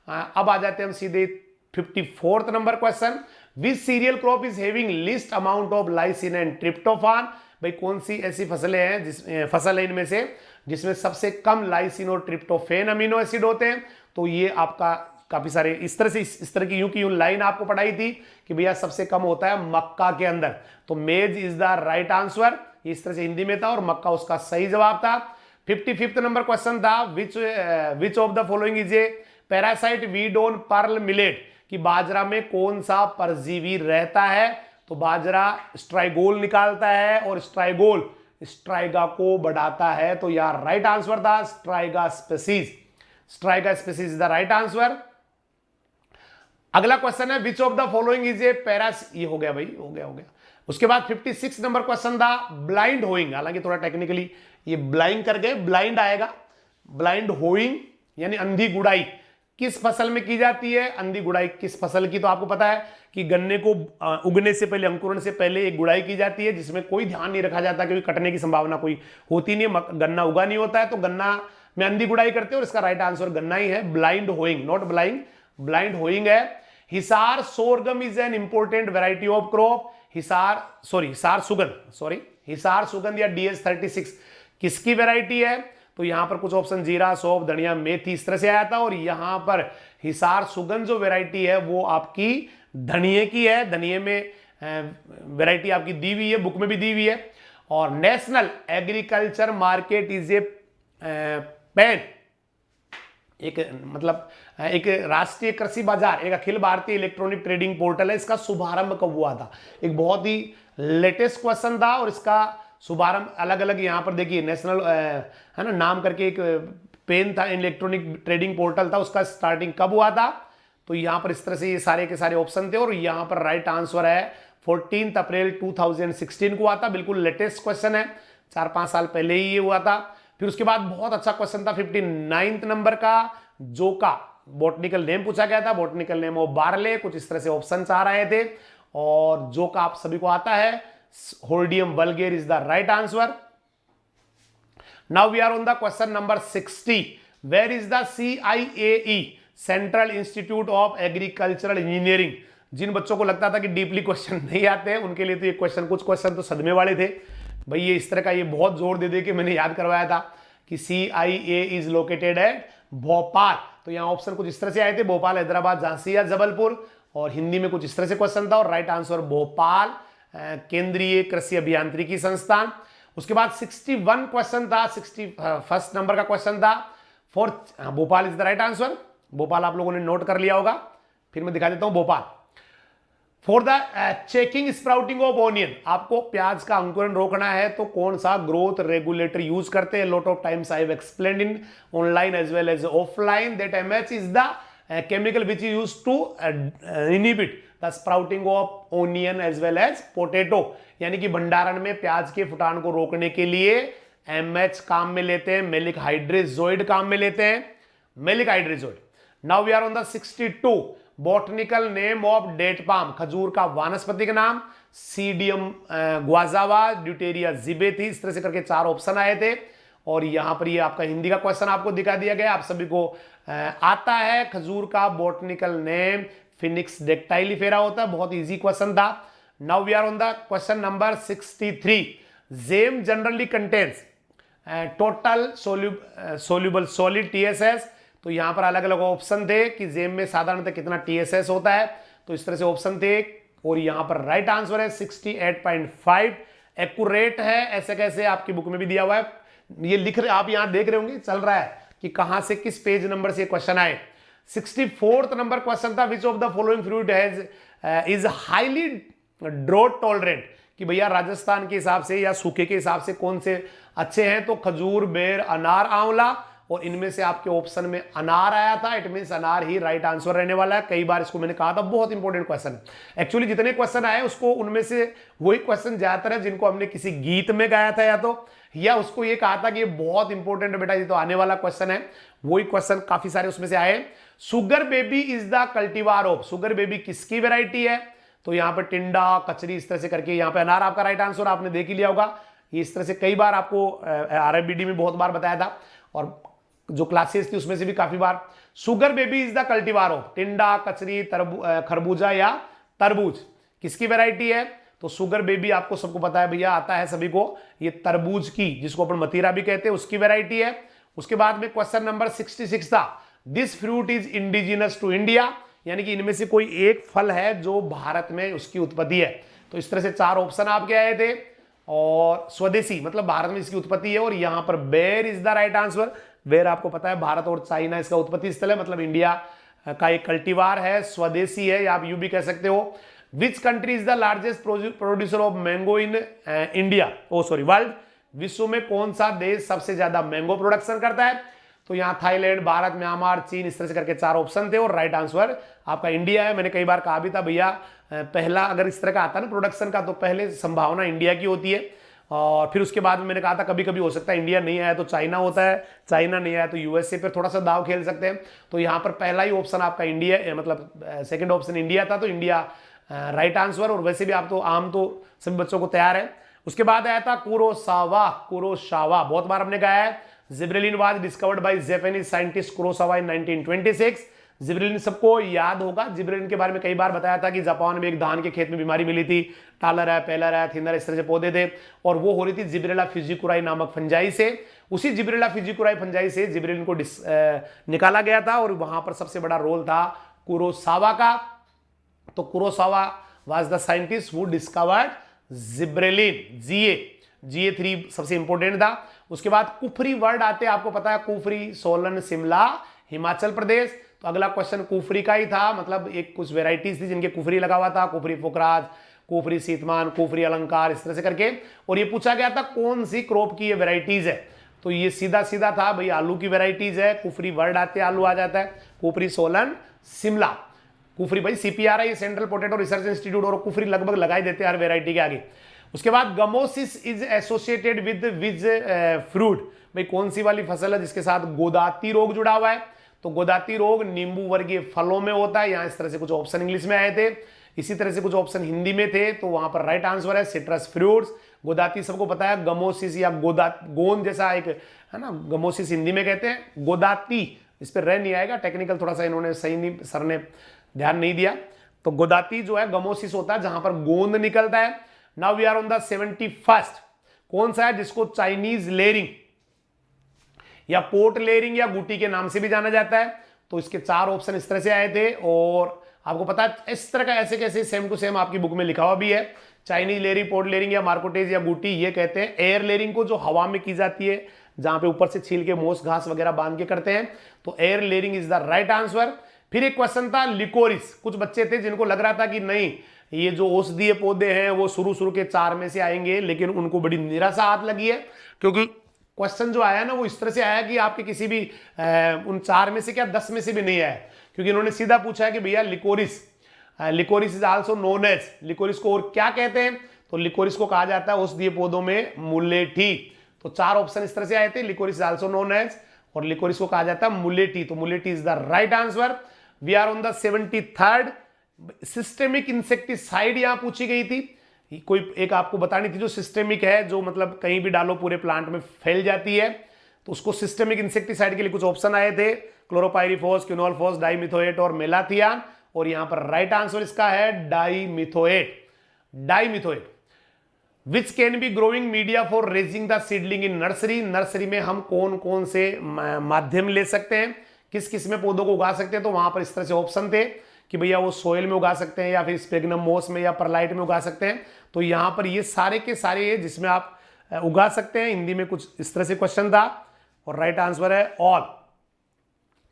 अब आ जाते हैं हम सीधे 54th number question, which cereal crop is having list amount of lysine and tryptophan? भाई कौन सी ऐसी फसलें हैं फसल है इनमें से जिसमें सबसे कम लाइसिन और ट्रिप्टोफेन अमीनो एसिड होते हैं? तो ये आपका काफी सारे इस तरह की यूं लाइन आपको पढ़ाई थी कि भैया सबसे कम होता है मक्का के अंदर, तो मेज इज द राइट आंसर। इस तरह से हिंदी में था और मक्का उसका सही जवाब था। 55th नंबर क्वेश्चन था, which of the following is a parasite weed on pearl millet? कि बाजरा में कौन सा परजीवी रहता है? तो बाजरा स्ट्राइगोल निकालता है और स्ट्राइगोल स्ट्राइगा को बढ़ाता है। तो यार राइट आंसर था Striga species. Striga species is the right answer. अगला क्वेश्चन है, विच of the following is a Paris, ये हो गया भाई, हो गया। उसके बाद 56 नंबर क्वेश्चन था, ब्लाइंड होइंग, हालांकि थोड़ा टेक्निकली ये ब्लाइंड करके ब्लाइंड आएगा। ब्लाइंड होइंग यानी अंधी गुड़ाई किस फसल में की जाती है? अंधी गुड़ाई किस फसल की? तो आपको पता है कि गन्ने को उगने से पहले, अंकुरण से पहले एक गुड़ाई की जाती है जिसमें कोई ध्यान नहीं रखा जाता क्योंकि कटने की संभावना कोई होती नहीं है, गन्ना उगा नहीं होता है, तो गन्ना में अंधी गुड़ाई करते हैं और इसका राइट आंसर गन्ना ही है। Blind hoeing, not blind, blind hoeing है। Hisar sorghum is an important variety of crop. Hisar Sugandh या DS-36 किसकी वेराइटी है? तो यहां पर कुछ ऑप्शन जीरा, सौंफ, धनिया, मेथी इस तरह से आया था और यहां पर हिसार सुगंध जो वेराइटी है वो आपकी धनिये की है। धनिये में वेराइटी आपकी दी हुई है, बुक में भी दी हुई है। और national agriculture market is a pan, एक राष्ट्रीय कृषि बाजार, एक Akhil Bharatiya electronic trading portal है। इसका शुभारंभ कब हुआ था? एक बहुत ही लेटेस्ट क्वेश्चन था और इसका शुभारंभ अलग अलग यहां पर देखिए नेशनल है ना नाम करके एक पेन था, इलेक्ट्रॉनिक ट्रेडिंग पोर्टल था, उसका स्टार्टिंग कब हुआ था? तो यहां पर इस तरह से ये सारे के सारे ऑप्शन थे और यहां पर राइट आंसर है 14 अप्रैल 2016 को हुआ था। बिल्कुल लेटेस्ट क्वेश्चन है, 4-5 साल पहले ही ये हुआ था। फिर उसके बाद बहुत अच्छा क्वेश्चन था 59 नंबर का, जोका बॉटनिकल नेम पूछा गया था, बॉटनिकल नेम ऑफ बार्ले, कुछ इस तरह से ऑप्शन आ रहे थे और जोका आप सभी को आता है, hordeum vulgare is the right answer. Now we are on the question number 60, where is the CIAE central institute of agricultural engineering? जिन बच्चों को लगता था कि डीपली क्वेश्चन नहीं आते हैं उनके लिए तो ये क्वेश्चन, कुछ क्वेश्चन तो सदमे वाले थे भाई। ये इस तरह का ये बहुत जोर दे के मैंने याद करवाया था कि CIAE is located eight Bhopal. तो यहाँ ऑप्शन कुछ इस तरह से आए थे, भोपाल, हैदराबाद, झांसी या जबलपुर, और हिंदी में कुछ इस तरह से क्वेश्चन था और राइट आंसर भोपाल केंद्रीय कृषि अभियांत्रिकी संस्थान। उसके बाद 61 क्वेश्चन था, 61st नंबर का क्वेश्चन था for Bhopal is the right answer. Bhopal आप लोगों ने नोट कर लिया होगा, फिर मैं दिखा देता हूं Bhopal. For the checking sprouting of onion, आपको प्याज का अंकुरण रोकना है तो कौन सा ग्रोथ रेगुलेटर यूज करते हैं? Lot of times I have explained in online as well as offline that MH इज द chemical which is used to inhibit the sprouting of onion as well as potato, यानी कि भंडारण में प्याज के फुटान को रोकने के लिए MH काम में लेते हैं, मेलिक हाइड्रेजोइड काम में लेते हैं, maleic hydrazide. Now we are on the 62, botanical name of date palm, खजूर का वानस्पतिक नाम, सीडियम ग्वाजावा, ड्यूटेरिया जिबेथी, इस तरह से करके 4 ऑप्शन आए थे और यहां पर ये आपका हिंदी का क्वेश्चन आपको दिखा दिया गया, आप सभी को आता है। खजूर का बॉटनिकल नेम फिनिक्स डेक्टाइलिफेरा होता है, बहुत इजी क्वेश्चन था। Now we are on the question number 63, jam generally contains total soluble solid TSS। तो यहां पर अलग अलग ऑप्शन थे कि जेम में साधारणतः कितना TSS होता है, तो इस तरह से ऑप्शन थे और यहां पर राइट आंसर है 68.5 एक्यूरेट है। ऐसे कैसे आपकी बुक में भी दिया हुआ है, ये लिख रहे आप यहां देख रहे होंगे चल रहा है कि कहां से किस पेज नंबर से क्वेश्चन आए। 64th नंबर क्वेश्चन था, which of the following fruit is highly drought tolerant, कि भैया राजस्थान के हिसाब से या सूखे के हिसाब से कौन से अच्छे हैं? तो खजूर, बेर, अनार, आंवला और इनमें से आपके ऑप्शन में अनार आया था, इट मींस अनार ही राइट आंसर रहने वाला है। कई बार इसको मैंने कहा था, बहुत इंपॉर्टेंट क्वेश्चन है एक्चुअली। जितने क्वेश्चन आए उसको उनमें से वही क्वेश्चन ज्यादातर है जिनको हमने किसी गीत में गाया था या उसको ये कहा था कि ये बहुत इंपॉर्टेंट है बेटा, ये तो आने वाला क्वेश्चन है। वही क्वेश्चन काफी सारे उसमें से आए। Sugar baby is the cultivar of, sugar baby किसकी वेराइटी है? तो यहां पर टिंडा, कचरी, इस तरह से करके यहां पे अनार आपका राइट आंसर आपने देख ही लिया होगा। ये इस तरह से कई बार आपको आरएफबीडी में बहुत बार बताया था और जो क्लासेस थी उसमें से भी काफी बार। Sugar baby is the cultivar of, टिंडा, कचरी, खरबूजा या तरबूज किसकी वेराइटी है? तो शुगर बेबी आपको सबको पता है भैया, आता है सभी को, ये तरबूज की, जिसको अपन मतीरा भी कहते हैं, उसकी वेराइटी है। उसके बाद में क्वेश्चन नंबर 66 था, this fruit is indigenous to India, यानी कि इनमें से कोई एक फल है जो भारत में उसकी उत्पत्ति है। तो इस तरह से 4 ऑप्शन आपके आए थे और स्वदेशी मतलब भारत में इसकी उत्पत्ति है। और यहां पर बेर इज द राइट आंसर। बेर आपको पता है भारत और चाइना इसका उत्पत्ति स्थल है, मतलब इंडिया का एक कल्टीवार है, स्वदेशी है, या आप यूं भी कह सकते हो। Which country is the largest producer of mango in India, world, विश्व में कौन सा देश सबसे ज्यादा मैंगो प्रोडक्शन करता है? तो यहाँ थाईलैंड, भारत, म्यांमार, चीन, इस तरह से करके 4 ऑप्शन थे और राइट आंसर आपका इंडिया है। मैंने कई बार कहा भी था भैया, पहला अगर इस तरह का आता है ना प्रोडक्शन का, तो पहले संभावना इंडिया की होती है और फिर उसके बाद में मैंने कहा था कभी कभी हो सकता है इंडिया नहीं आया तो चाइना होता है, चाइना नहीं आया तो यूएसए पर थोड़ा सा दाव खेल सकते हैं। तो यहाँ पर पहला ही ऑप्शन आपका इंडिया, मतलब सेकेंड ऑप्शन इंडिया था, तो इंडिया राइट आंसर। और वैसे भी आप तो आम तो सभी बच्चों को तैयार है। उसके बाद आया था कुरोसावा, कुरोसावा बहुत बार हमने गाया है। Gibberellin was discovered by Japanese scientist Kurosawa in 1926। Gibberellin सबको याद होगा, जिब्रेलिन के बारे में कई बार बताया था कि जापान में एक धान के खेत में बीमारी मिली थी, टालर है, पेलर है, थिनर, इस तरह से पौधे थे, और वो हो रही थी जिब्रेला फिजिकुराई नामक फंजाई से। उसी जिब्रेला फिजिकुराई फंजाई से जिब्रेलिन को निकाला गया था और वहां पर सबसे बड़ा रोल था कुरोसावा का। तो Kurosawa was the scientist who discovered gibberellin. GA3 सबसे इंपॉर्टेंट था। उसके बाद कुफरी वर्ड आते हैं, आपको पता है, कुफरी, सोलन, शिमला, हिमाचल प्रदेश। तो अगला क्वेश्चन कुफरी का ही था, मतलब एक कुछ वेराइटीज थी जिनके कुफरी लगा हुआ था, कुफरी पुखराज, कुफरी सीतमान, कुफरी अलंकार, इस तरह से करके। और ये पूछा गया था कौन सी क्रॉप की ये वेराइटीज है, तो ये सीधा सीधा था भाई, आलू की वेराइटीज है। कुफरी वर्ड आते हैं, आलू आ जाता है, कुफरी, सोलन, शिमला। कुफरी भाई CPRI, central potato research institute, और कुफरी लगभग लगाई देते हैं हर वेराइटी के आगे। उसके बाद gummosis is associated with which fruit, भाई कौन सी वाली फसल है जिसके साथ गोदाती रोग जुड़ा हुआ है? तो गोदाती रोग नींबू वर्गीय फलों में होता है। यहां इस तरह से कुछ ऑप्शन इंग्लिश में आए थे, इसी तरह से कुछ ऑप्शन हिंदी में थे, तो वहां पर राइट आंसर है सिट्रस फ्रूट्स। गोदाती सबको पता है, गमोसिस या गोंद जैसा एक है ना, गमोसिस हिंदी में कहते हैं, गोदाती इस पर रह नहीं आएगा, टेक्निकल थोड़ा सा इन्होंने सही नहीं, सर ने ध्यान नहीं दिया। तो गोदाती जो है गमोसिस होता है जहां पर गोंद निकलता है। Now we are on the 71st, कौन सा है जिसको चाइनीज लेयरिंग या पोर्ट लेयरिंग या गुटी के नाम से भी जाना जाता है? तो इसके 4 ऑप्शन इस तरह से आए थे और आपको पता है इस तरह का ऐसे कैसे सेम टू सेम आपकी बुक में लिखा हुआ भी है। चाइनीज लेयरिंग, पोर्ट लेयरिंग या मार्कोटेज या गुटी, ये कहते हैं एयर लेयरिंग को, जो हवा में की जाती है, जहां पे ऊपर से छील के मोस घास वगैरह बांध के करते हैं। तो air layering is the right answer. फिर एक क्वेश्चन था लिकोरिस, कुछ बच्चे थे जिनको लग रहा था कि नहीं ये जो औषधीय पौधे हैं वो शुरू के 4 में से आएंगे, लेकिन उनको बड़ी निराशा हाथ लगी है, क्योंकि क्वेश्चन जो आया ना वो इस तरह से आया कि आपके किसी भी उन 4 में से क्या 10 में से भी नहीं आया, क्योंकि इन्होंने सीधा पूछा है कि भैया liquorice, liquorice is also known as, liquorice को और क्या कहते हैं? तो लिकोरिस को कहा जाता है औषधीय पौधों में मुलेठी। तो 4 ऑप्शन इस तरह से आए थे, liquorice is also known as, और लिकोरिस को कहा जाता है मुलेठी। तो mulethi is the right answer. We are on the 73rd, systemic insecticide यहां पूछी गई थी, कोई एक आपको बतानी थी जो सिस्टेमिक है, जो मतलब कहीं भी डालो पूरे प्लांट में फैल जाती है, तो उसको सिस्टेमिक इंसेक्टिसाइड के लिए कुछ ऑप्शन आए थे, क्लोरोपाइरिफॉस, क्विनोलफॉस, डाइमिथोएट और मेलाथियान। और यहां पर राइट आंसर इसका है dimethoate, dimethoate. Which can be growing media for raising the seedling in nursery, nursery में हम कौन कौन से माध्यम ले सकते हैं, किस किस में पौधों को उगा सकते हैं? तो वहां पर इस तरह से ऑप्शन थे कि भैया वो सोयल में उगा सकते हैं या फिर स्पेगनम मोस में या परलाइट में उगा सकते हैं। तो यहां पर ये सारे के सारे जिसमें आप उगा सकते हैं, हिंदी में कुछ इस तरह से क्वेश्चन था और राइट आंसर है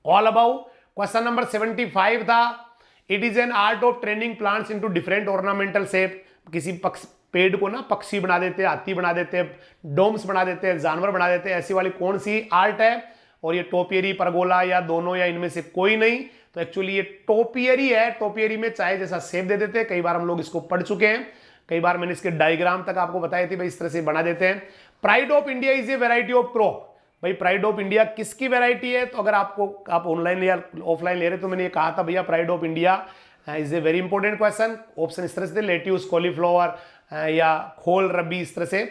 ऑल अबाउट। क्वेश्चन नंबर 75 था, it is an art of training plants into different ornamental shape, किसी पेड़ को ना पक्षी बना देते हैं, हाथी बना देते हैं, डोम्स बना देते हैं, जानवर बना देते हैं, ऐसी वाली कौन सी आर्ट है? और ये टोपियरी, परगोला या दोनों या इनमें से कोई नहीं। तो एक्चुअली ये टोपियरी है। टोपियरी में चाय जैसा शेप दे देते हैं, कई बार हम लोग इसको पढ़ चुके हैं, कई बार मैंने इसके डायग्राम तक आपको बताई थी भाई, इस तरह से बना देते हैं। Pride of India is a variety of crop. भाई प्राइड ऑफ इंडिया किसकी वैरायटी है? तो अगर आप ऑनलाइन या ऑफलाइन ले रहे तो मैंने ये कहा था भैया pride of India is a very important question. Option इस तरह से थे, लेट्यूस, कॉलीफ्लावर या खोल रबी, इस तरह से।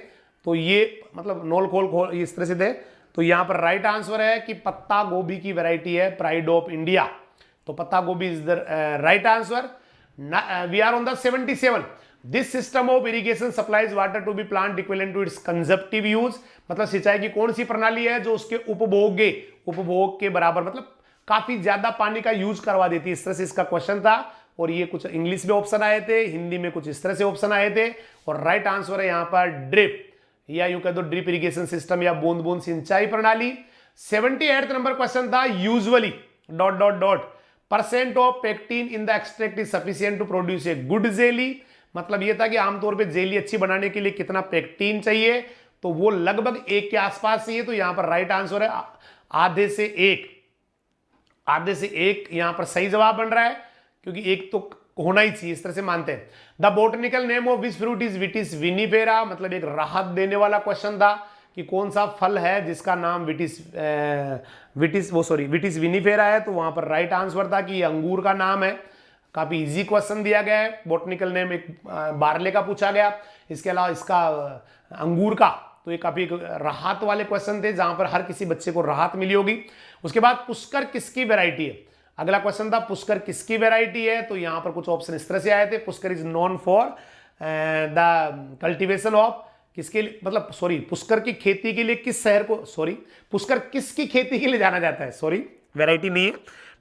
तो ये मतलब नोल खोल इस तरह से थे। तो यहाँ पर राइट आंसर है कि पत्ता गोभी की वैरायटी है प्राइड ऑफ इंडिया। तो patta gobhi is the right answer. We are on the 77। This system of irrigation supplies water to be plant equivalent to its consumptive use. मतलब सिंचाई की कौन सी प्रणाली है जो उसके उपभोग के बराबर, मतलब काफी ज्यादा पानी का यूज करवा देती है। इस तरह से इसका क्वेश्चन था। और ये कुछ इंग्लिश में ऑप्शन आए थे, हिंदी में कुछ इस तरह से ऑप्शन आए थे। और राइट आंसर है यहां पर ड्रिप, या यूं कह दो ड्रिप इरिगेशन सिस्टम या बूंद बूंद सिंचाई प्रणाली। 78 नंबर क्वेश्चन था, usually ... % of pectin in the extract is sufficient to produce a good jelly. मतलब यह था कि आमतौर पे जेली अच्छी बनाने के लिए कितना पेक्टिन चाहिए, तो वो लगभग 1 के आसपास चाहिए। तो यहां पर राइट आंसर है आधे से 1 यहां पर सही जवाब बन रहा है, क्योंकि 1 तो होना ही चाहिए, इस तरह से मानते हैं। The botanical name of which fruit is vitis vinifera. मतलब एक राहत देने वाला क्वेश्चन था कि कौन सा फल है जिसका नाम विटिस विनिफेरा है। तो वहां पर राइट आंसर था कि ये अंगूर का नाम है। काफी इजी क्वेश्चन दिया गया है। बॉटनिकल नेम एक बारले का पूछा गया, इसके अलावा इसका अंगूर का। तो ये काफी राहत वाले क्वेश्चन थे, जहां पर हर किसी बच्चे को राहत मिली होगी। उसके बाद पुष्कर किसकी वैरायटी है? अगला क्वेश्चन था पुष्कर किसकी वैरायटी है। तो यहां पर कुछ ऑप्शन इस तरह से आए थे। Pushkar is known for the cultivation of किसके लिए, मतलब पुष्कर की खेती के लिए किस शहर को, पुष्कर किसकी खेती के लिए जाना जाता है? वैरायटी नहीं है।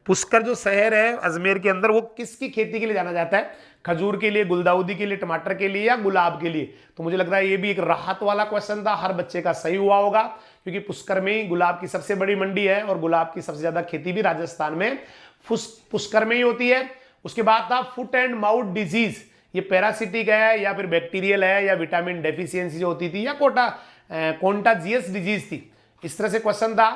पुष्कर जो शहर है अजमेर के अंदर, वो किसकी खेती के लिए जाना जाता है? खजूर के लिए, गुलदाउदी के लिए, टमाटर के लिए या गुलाब के लिए? तो मुझे लगता है ये भी एक राहत वाला क्वेश्चन था, हर बच्चे का सही हुआ होगा, क्योंकि पुष्कर में ही गुलाब की सबसे बड़ी मंडी है और गुलाब की सबसे ज्यादा खेती भी राजस्थान में पुष्कर में ही होती है। उसके बाद था फुट एंड माउथ डिजीज। ये पैरासिटिक है या फिर बैक्टीरियल है या विटामिन डेफिशिएंसी जो होती थी या कॉन्टाजियस डिजीज थी, इस तरह से क्वेश्चन था।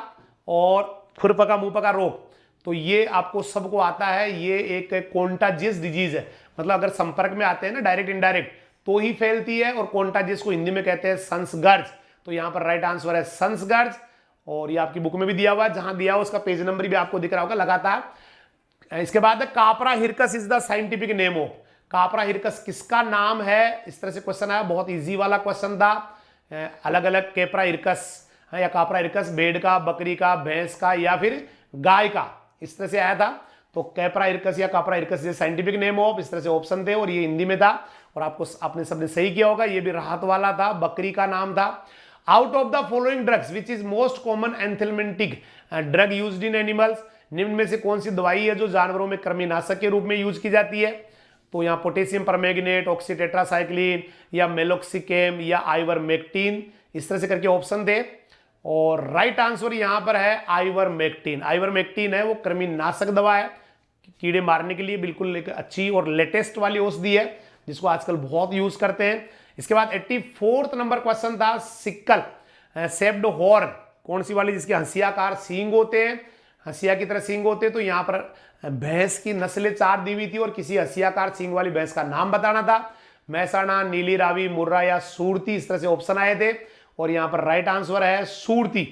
और खुरपका मुंहपका रोग, तो ये आपको सबको आता है, ये एक कॉन्टाजियस डिजीज है। मतलब अगर संपर्क में आते हैं ना डायरेक्ट इनडायरेक्ट तो ही फैलती है। और कॉन्टाजियस को हिंदी में कहते हैं संसर्ग। तो यहां पर राइट आंसर है संसर्ग। और ये आपकी बुक में भी दिया हुआ है, जहां दिया हुआ उसका पेज नंबर भी आपको दिख रहा होगा लगातार। इसके बाद capra hircus is the scientific name of. Capra hircus किसका नाम है? इस तरह से क्वेश्चन आया, बहुत इजी वाला क्वेश्चन था। अलग अलग कैपरा हिरकस या कापरा हिरकस, भेड़ का, बकरी का, भैंस का या फिर गाय का, इस तरह से आया था। तो कैपरा हिरकस या कापरा हिरकस ये साइंटिफिक नेम ऑफ, इस तरह से ऑप्शन थे। और ये हिंदी में था और आपने सबने सही किया होगा। ये भी राहत वाला था, बकरी का नाम था। Out of the following drugs which is most common anthelmintic drug used in animals. निम्न में से कौन सी दवाई है जो जानवरों में कृमिनाशक के रूप में यूज की जाती है? तो यहाँ पोटेशियम परमैंगनेट, ऑक्सीटेट्रासाइक्लिन या मेलोक्सिकेम या आइवरमेक्टिन, इस तरह से करके ऑप्शन थे। और राइट आंसर यहां पर है आइवरमेक्टिन। आइवरमेक्टिन है वो कृमिनाशक दवा है, कीड़े मारने के लिए बिल्कुल एक अच्छी और लेटेस्ट वाली औषधि है, जिसको आजकल बहुत यूज करते हैं। इसके बाद 84 नंबर क्वेश्चन था सिक्कल शेप्ड हॉर्न, कौन सी वाली? जिसके हंसियाकार सींग होते हैं, हंसिया की तरह सींग होते हैं। तो यहां पर भैंस की नस्लें 4 दी हुई थी और किसी हंसियाकार सींग वाली भैंस का नाम बताना था। मैसाना, नीली रावी, मुर्रा या सूरती, इस तरह से ऑप्शन आए थे। और यहां पर राइट आंसर है सूरती,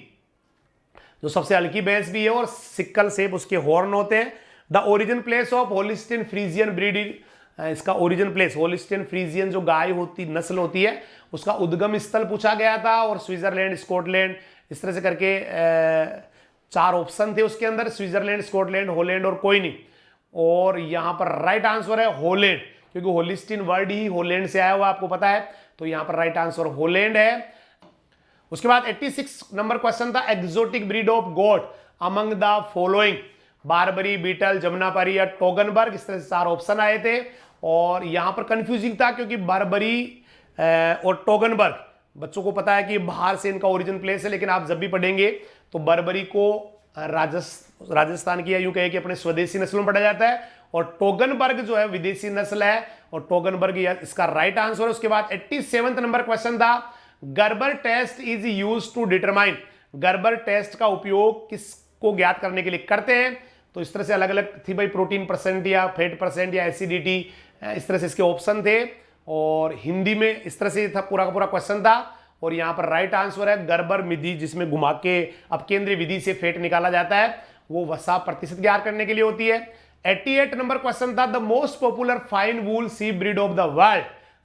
जो सबसे हल्की भैंस भी है और सिक्कल शेप उसके हॉर्न होते हैं। The origin place of Holstein Friesian breed, इसका ओरिजिन प्लेस, होलिस्टीन फ्रीजियन जो गाय होती नस्ल होती है उसका उद्गम स्थल पूछा गया था। और स्विट्जरलैंड, स्कॉटलैंड, इस तरह से करके 4 ऑप्शन थे उसके अंदर, स्विट्जरलैंड, स्कॉटलैंड, हॉलैंड और कोई नहीं। और यहां पर राइट आंसर है हॉलैंड, क्योंकि होलिस्टीन वर्ड ही हॉलैंड से आया हुआ आपको पता है। तो यहां पर राइट आंसर हॉलैंड है। उसके बाद 86 नंबर क्वेश्चन था exotic breed of goat among the following. Barbari, Beetal, Jamunapari या टोगनबर्ग, इस तरह से 4 ऑप्शन आए थे। और यहां पर कंफ्यूजिंग था क्योंकि बारबरी और टोगनबर्ग बच्चों को पता है कि बाहर से इनका ओरिजिन प्लेस है, लेकिन आप जब भी पढ़ेंगे तो बर्बरी को राजस्थान की या यूं कहे कि अपने स्वदेशी नस्लों में पढ़ा जाता है, और टोगनबर्ग जो है विदेशी नस्ल है। और टोगनबर्ग इसका राइट आंसर है। उसके बाद 87 नंबर क्वेश्चन था Gerber test is used to determine Gerber test का उपयोग किसको ज्ञात करने के लिए करते हैं? तो इस तरह से अलग अलग थी भाई, प्रोटीन परसेंट या फैट परसेंट या एसिडिटी, इस तरह से इसके ऑप्शन थे। और हिंदी में इस तरह से था, पूरा का पूरा क्वेश्चन था। और यहाँ पर राइट आंसर है गर्बर विधि, जिसमें घुमा के अपकेंद्रीय विधि से फैट निकाला जाता है, वो वसा प्रतिशत ज्ञात करने के लिए होती है। 88 नंबर क्वेश्चन था, the most popular fine wool sheep breed of the world,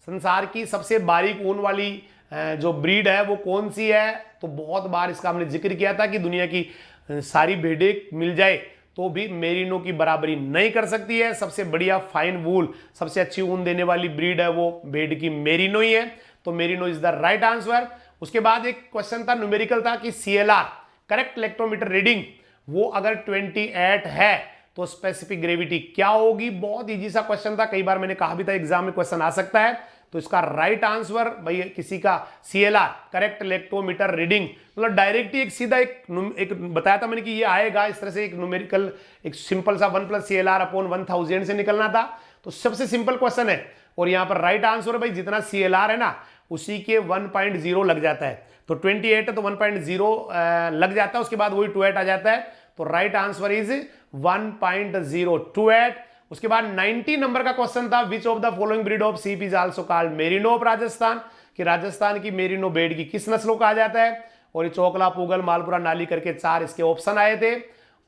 संसार की सबसे बारीक ऊन वाली जो ब्रीड है वो कौन सी है? तो बहुत बार इसका हमने जिक्र किया था कि दुनिया की सारी भेड़ें मिल जाए तो भी मेरिनो की बराबरी नहीं कर सकती है। सबसे बढ़िया फाइन वूल, सबसे अच्छी ऊन देने वाली ब्रीड है वो भेड़ की मेरिनो ही है, तो merino is the right answer. उसके बाद एक क्वेश्चन था, न्यूमेरिकल था कि CLR करेक्ट इलेक्ट्रोमीटर रीडिंग वो अगर 28 है तो स्पेसिफिक ग्रेविटी क्या होगी? बहुत इजी सा क्वेश्चन था, कई बार मैंने कहा भी था एग्जाम में क्वेश्चन आ सकता है। तो इसका राइट आंसर भाई किसी का CLR करेक्ट इलेक्ट्रोमीटर रीडिंग, मतलब डायरेक्ट ही एक सीधा एक बताया था मैंने कि ये आएगा इस तरह से, एक न्यूमेरिकल एक सिंपल सा 1 + CLR अपॉन 1000 से निकलना था। तो सबसे सिंपल क्वेश्चन है और यहाँ पर राइट आंसर भाई जितना CLR है ना उसी के 1.0 लग जाता है। तो 28 है तो 1.0 लग जाता है, उसके बाद वही 28 आ जाता है। तो राइट आंसर इज 1.028। उसके बाद 90 नंबर का क्वेश्चन था, which of the following breed of सीप is also called merino of Rajasthan, कि राजस्थान की मेरिनो भेड़ की किस नस्ल को कहा जाता है? और ये चोकला, पुगल, मालपुरा, नाली करके 4 इसके ऑप्शन आए थे।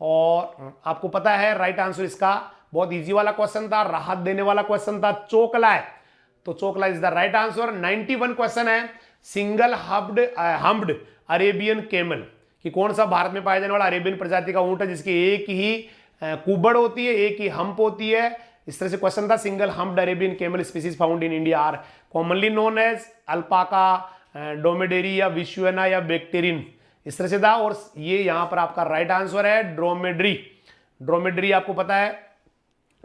और आपको पता है राइट आंसर इसका बहुत इजी वाला क्वेश्चन था, राहत देने वाला क्वेश्चन था, चोकला है, तो Chokla is the right answer. 91 question है, सिंगल हम्प्ड अरेबियन कैमल, कि कौन सा भारत में पाया जाने वाला अरेबियन प्रजाति का ऊंट है जिसकी एक ही कुबड़ होती है, एक ही हम्प होती है? इस तरह से क्वेश्चन था। Single humped Arabian camel species found in India are commonly known as alpaca, dromedary या विश्वेना या बैक्टेरिन, इस तरह से था। और ये यहां पर आपका राइट आंसर है ड्रोमेड्री। ड्रोमेड्री आपको पता है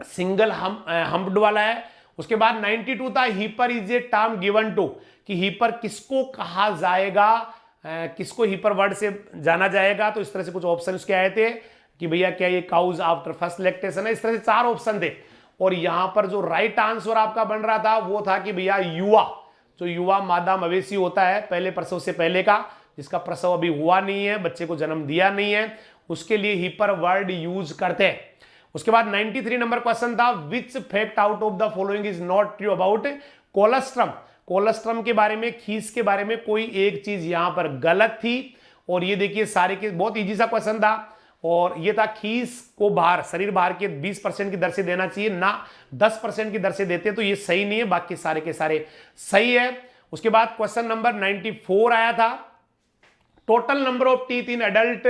सिंगल हम्प्ड वाला है। उसके बाद 92 था, heifer is a term given to, कि हीपर किसको कहा जाएगा, किसको हीपर वर्ड से जाना जाएगा? तो इस तरह से कुछ ऑप्शन उसके आए थे कि भैया क्या ये काउज आफ्टर फर्स्ट लैक्टेशन है, इस तरह से 4 ऑप्शन थे। और यहां पर जो राइट आंसर आपका बन रहा था वो था कि भैया युवा, जो युवा मादा मवेशी होता है पहले प्रसव से पहले का, जिसका प्रसव अभी हुआ नहीं है, बच्चे को जन्म दिया नहीं है, उसके लिए हीपर वर्ड यूज करते हैं। उसके बाद 93 नंबर क्वेश्चन था, which fact out of the following is not true about colostrum. Colostrum के बारे में, खीस के बारे में कोई एक चीज यहां पर गलत थी। और ये देखिए सारे के बहुत इजी सा क्वेश्चन था, और ये था खीस को बाहर, शरीर बाहर के 20% की दर से देना चाहिए, ना 10% की दर से देते, तो ये सही नहीं है, बाकी सारे के सारे सही है। उसके बाद क्वेश्चन नंबर 94 आया था, total number of teeth in adult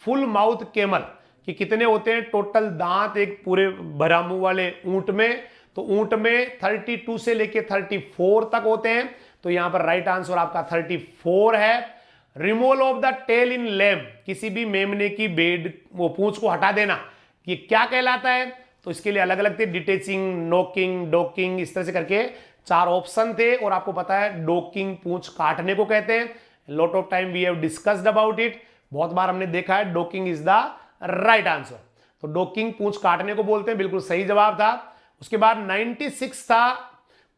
full mouth camel, कि कितने होते हैं टोटल दांत एक पूरे भरा मुंह वाले ऊंट में? तो ऊंट में 32 से लेके 34 तक होते हैं, तो यहां पर राइट आंसर आपका 34 है। Removal of the tail in lamb, किसी भी मेमने की बेड वो पूंछ को हटा देना, ये क्या कहलाता है? तो इसके लिए अलग अलग थे, डिटेचिंग, नोकिंग, डोकिंग, इस तरह से करके 4 ऑप्शन थे। और आपको पता है डोकिंग पूंछ काटने को कहते हैं। Lot of time we have discussed about it, बहुत बार हमने देखा है, docking is the right answer. तो डोकिंग पूंछ काटने को बोलते हैं, बिल्कुल सही जवाब था। उसके बाद 96 था,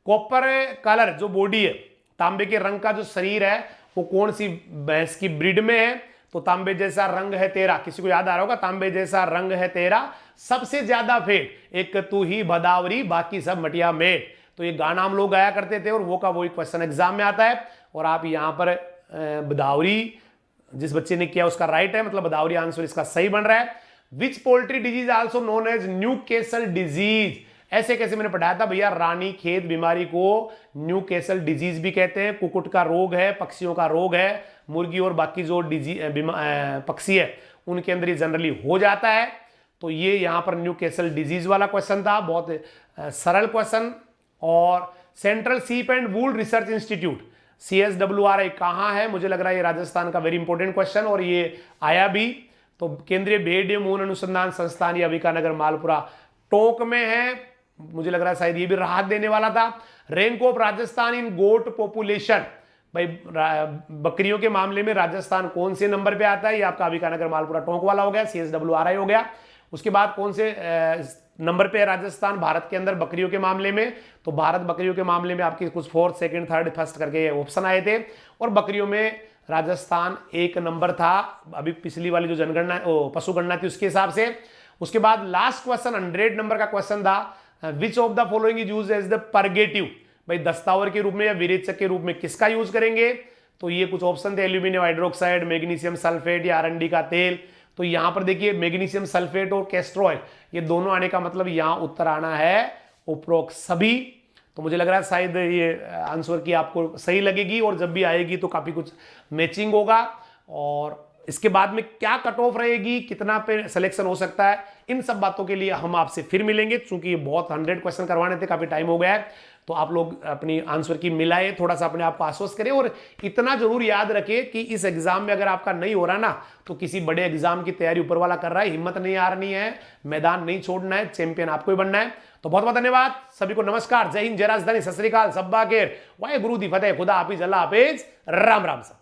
कॉपर कलर जो बॉडी है, तांबे के रंग का जो शरीर है वो कौन सी भैंस की ब्रीड में है? तो तांबे जैसा रंग है तेरा, किसी को याद आ रहा होगा, तांबे जैसा रंग है तेरा, सबसे ज्यादा फेट, एक तू ही भदावरी, बाकी सब मटिया मेट। तो ये गाना हम लोग गाया करते थे और वो का वही क्वेश्चन एग्जाम में आता है। और आप यहां पर भदावरी जिस बच्चे ने किया उसका राइट है, मतलब भदावरी आंसर इसका सही बन रहा है। Which poultry disease also known as Newcastle disease, ऐसे कैसे मैंने पढ़ाया था भैया, रानी खेत बीमारी को न्यूकैसल डिजीज भी कहते हैं। कुकुट का रोग है, पक्षियों का रोग है, मुर्गी और बाकी जो पक्षी है उनके अंदर ये जनरली हो जाता है। तो ये यहां पर न्यूकैसल डिजीज वाला क्वेश्चन था, बहुत सरल क्वेश्चन। और सेंट्रल सीप and wool research institute CSWRI कहाँ है? मुझे लग रहा है ये राजस्थान का वेरी इंपॉर्टेंट क्वेश्चन, और ये आया भी। तो केंद्रीय भेड़ एवं ऊन अनुसंधान संस्थान या बीकानेर मालपुरा टोंक में है, मुझे लग रहा है शायद ये भी राहत देने वाला था। Rank of Rajasthan in goat population, भाई बकरियों के मामले में राजस्थान कौन से नंबर पे आता है? ये आपका बीकानेर मालपुरा टोंक वाला हो गया, CSWRI हो गया। उसके बाद कौन से नंबर पे है राजस्थान भारत के अंदर बकरियों के मामले में? तो भारत बकरियों के मामले में आपके कुछ 4th, 2nd, 3rd, 1st करके ऑप्शन आए थे। और बकरियों में राजस्थान 1 नंबर था अभी पिछली वाली जो जनगणना पशु गणना थी उसके हिसाब से। उसके बाद लास्ट क्वेश्चन 100 नंबर का क्वेश्चन था, which of the following is used as the purgative, भाई दस्तावर के रूप में या विरेचक के रूप में किसका यूज करेंगे। तो ये कुछ ऑप्शन थे, एल्यूमिनियम हाइड्रोक्साइड, मैग्नीशियम सल्फेट या आरएनडी का तेल। तो यहां पर देखिए मैग्नीशियम सल्फेट और कैस्टर ऑयल ये दोनों आने का मतलब यहां उत्तर आना है उपरोक्त सभी। तो मुझे लग रहा है शायद ये आंसर की आपको सही लगेगी और जब भी आएगी तो काफी कुछ मैचिंग होगा। और इसके बाद में क्या कट ऑफ रहेगी, कितना पे सिलेक्शन हो सकता है, इन सब बातों के लिए हम आपसे फिर मिलेंगे। चूंकि ये बहुत 100 क्वेश्चन करवाने थे, काफी टाइम हो गया है, तो आप लोग अपनी आंसर की मिलाए, थोड़ा सा अपने आप को आश्वस्त करें और इतना जरूर याद रखें कि इस एग्जाम में अगर आपका नहीं हो रहा ना तो किसी बड़े एग्जाम की तैयारी ऊपर वाला कर रहा है, हिम्मत नहीं हारनी है, मैदान नहीं छोड़ना है, चैंपियन आपको ही बनना है। तो बहुत बहुत धन्यवाद सभी को, नमस्कार, जय हिंद, जय राजधानी, सत श्री अकाल, सब्बा केर, वाहे गुरु दी फतेह, खुदा हाफिज, अल्लाह हाफिज, राम राम सा।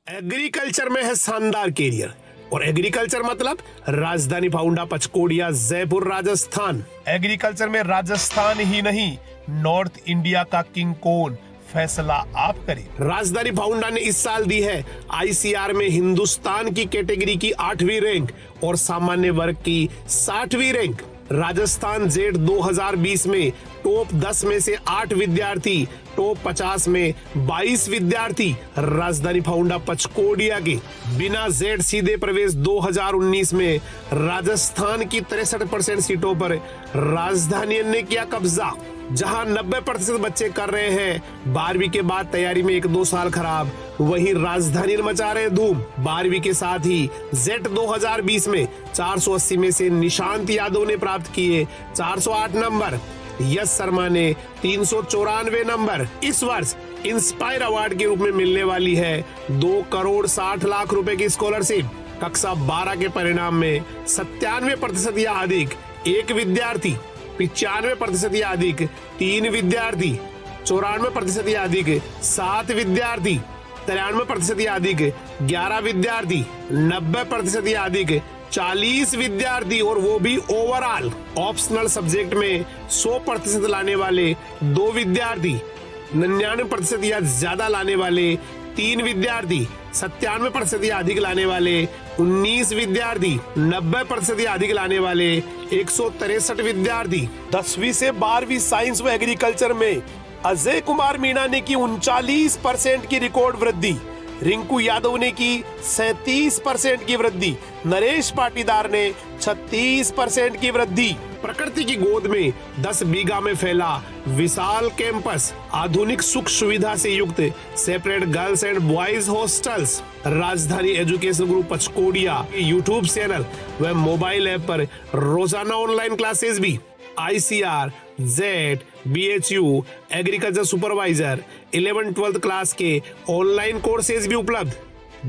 एग्रीकल्चर में है शानदार कैरियर और एग्रीकल्चर मतलब राजधानी फाउंडा पचकोड़िया जयपुर राजस्थान। एग्रीकल्चर में राजस्थान ही नहीं नॉर्थ इंडिया का किंग कौन, फैसला आप करें। राजधानी फाउंडा ने इस साल दी है आईसीआर में हिंदुस्तान की कैटेगरी की 8वीं रैंक और सामान्य वर्ग की 60वीं रैंक। राजस्थान जेड 2020 में टॉप 10 में से 8 विद्यार्थी, टॉप 50 में 22 विद्यार्थी राजधानी फाउंडा पचकोड़िया के। बिना जेड सीधे प्रवेश 2019 में राजस्थान की 63% सीटों पर राजधानी ने किया कब्जा। जहां 90% बच्चे कर रहे हैं 12वीं के बाद तैयारी में 1-2 साल खराब, वहीं राजधानी मचा रहे धूम। 12वीं के साथ ही जेट 2020 में 480 में से निशांत यादव ने प्राप्त किए 408 नंबर, यश शर्मा ने 394 नंबर। इस वर्ष इंस्पायर अवार्ड के रूप में मिलने वाली है 2 करोड़ 60 लाख रुपए की स्कॉलरशिप। कक्षा 12 के परिणाम में 97% या अधिक एक विद्यार्थी, 95% या अधिक 3 विद्यार्थी, 94% या अधिक 7 विद्यार्थी, 93% या अधिक 11 विद्यार्थी, 90% या अधिक 40 विद्यार्थी और वो भी ओवरऑल। ऑप्शनल सब्जेक्ट में 100% लाने वाले 2 विद्यार्थी, 99% या ज्यादा लाने वाले 3 विद्यार्थी, 97% या अधिक लाने वाले 19 विद्यार्थी, 90% या अधिक लाने वाले 163 विद्यार्थी। 10वीं से 12वीं साइंस व एग्रीकल्चर में अजय कुमार मीणा ने की 39% की रिकॉर्ड वृद्धि, रिंकू यादव ने की 37% की वृद्धि, नरेश पाटीदार ने 36% की वृद्धि। प्रकृति की गोद में 10 बीघा में फैला विशाल कैंपस, आधुनिक सुख सुविधा से युक्त separate girls and boys hostels. राजधानी एजुकेशन ग्रुप पचकोड़िया यूट्यूब चैनल व मोबाइल ऐप पर रोजाना ऑनलाइन क्लासेस भी। ICR, Z, BHU, agriculture supervisor, 11th-12th class के ऑनलाइन कोर्सेज भी उपलब्ध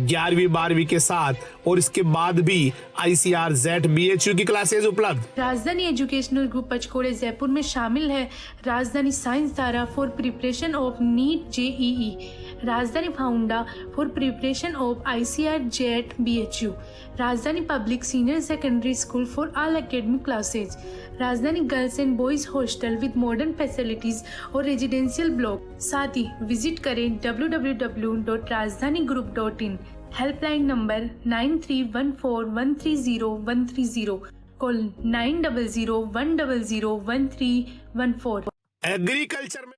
11वीं 12वीं के साथ, और इसके बाद भी आईसीआर, जेड, बीएचयू की क्लासेज उपलब्ध। राजधानी एजुकेशनल ग्रुप पचकोड़े जयपुर में शामिल है Rajdhani science Dhara for preparation of NEET JEE, Rajdhani foundation for preparation of ICR, Z, BHU, Rajdhani public senior secondary school for all academic classes, Rajdhani girls and boys hostel with modern facilities और residential block. साथ ही visit करें www.rajdanigroup.in। Helpline number 9314130130, call 9001001314। Agriculture में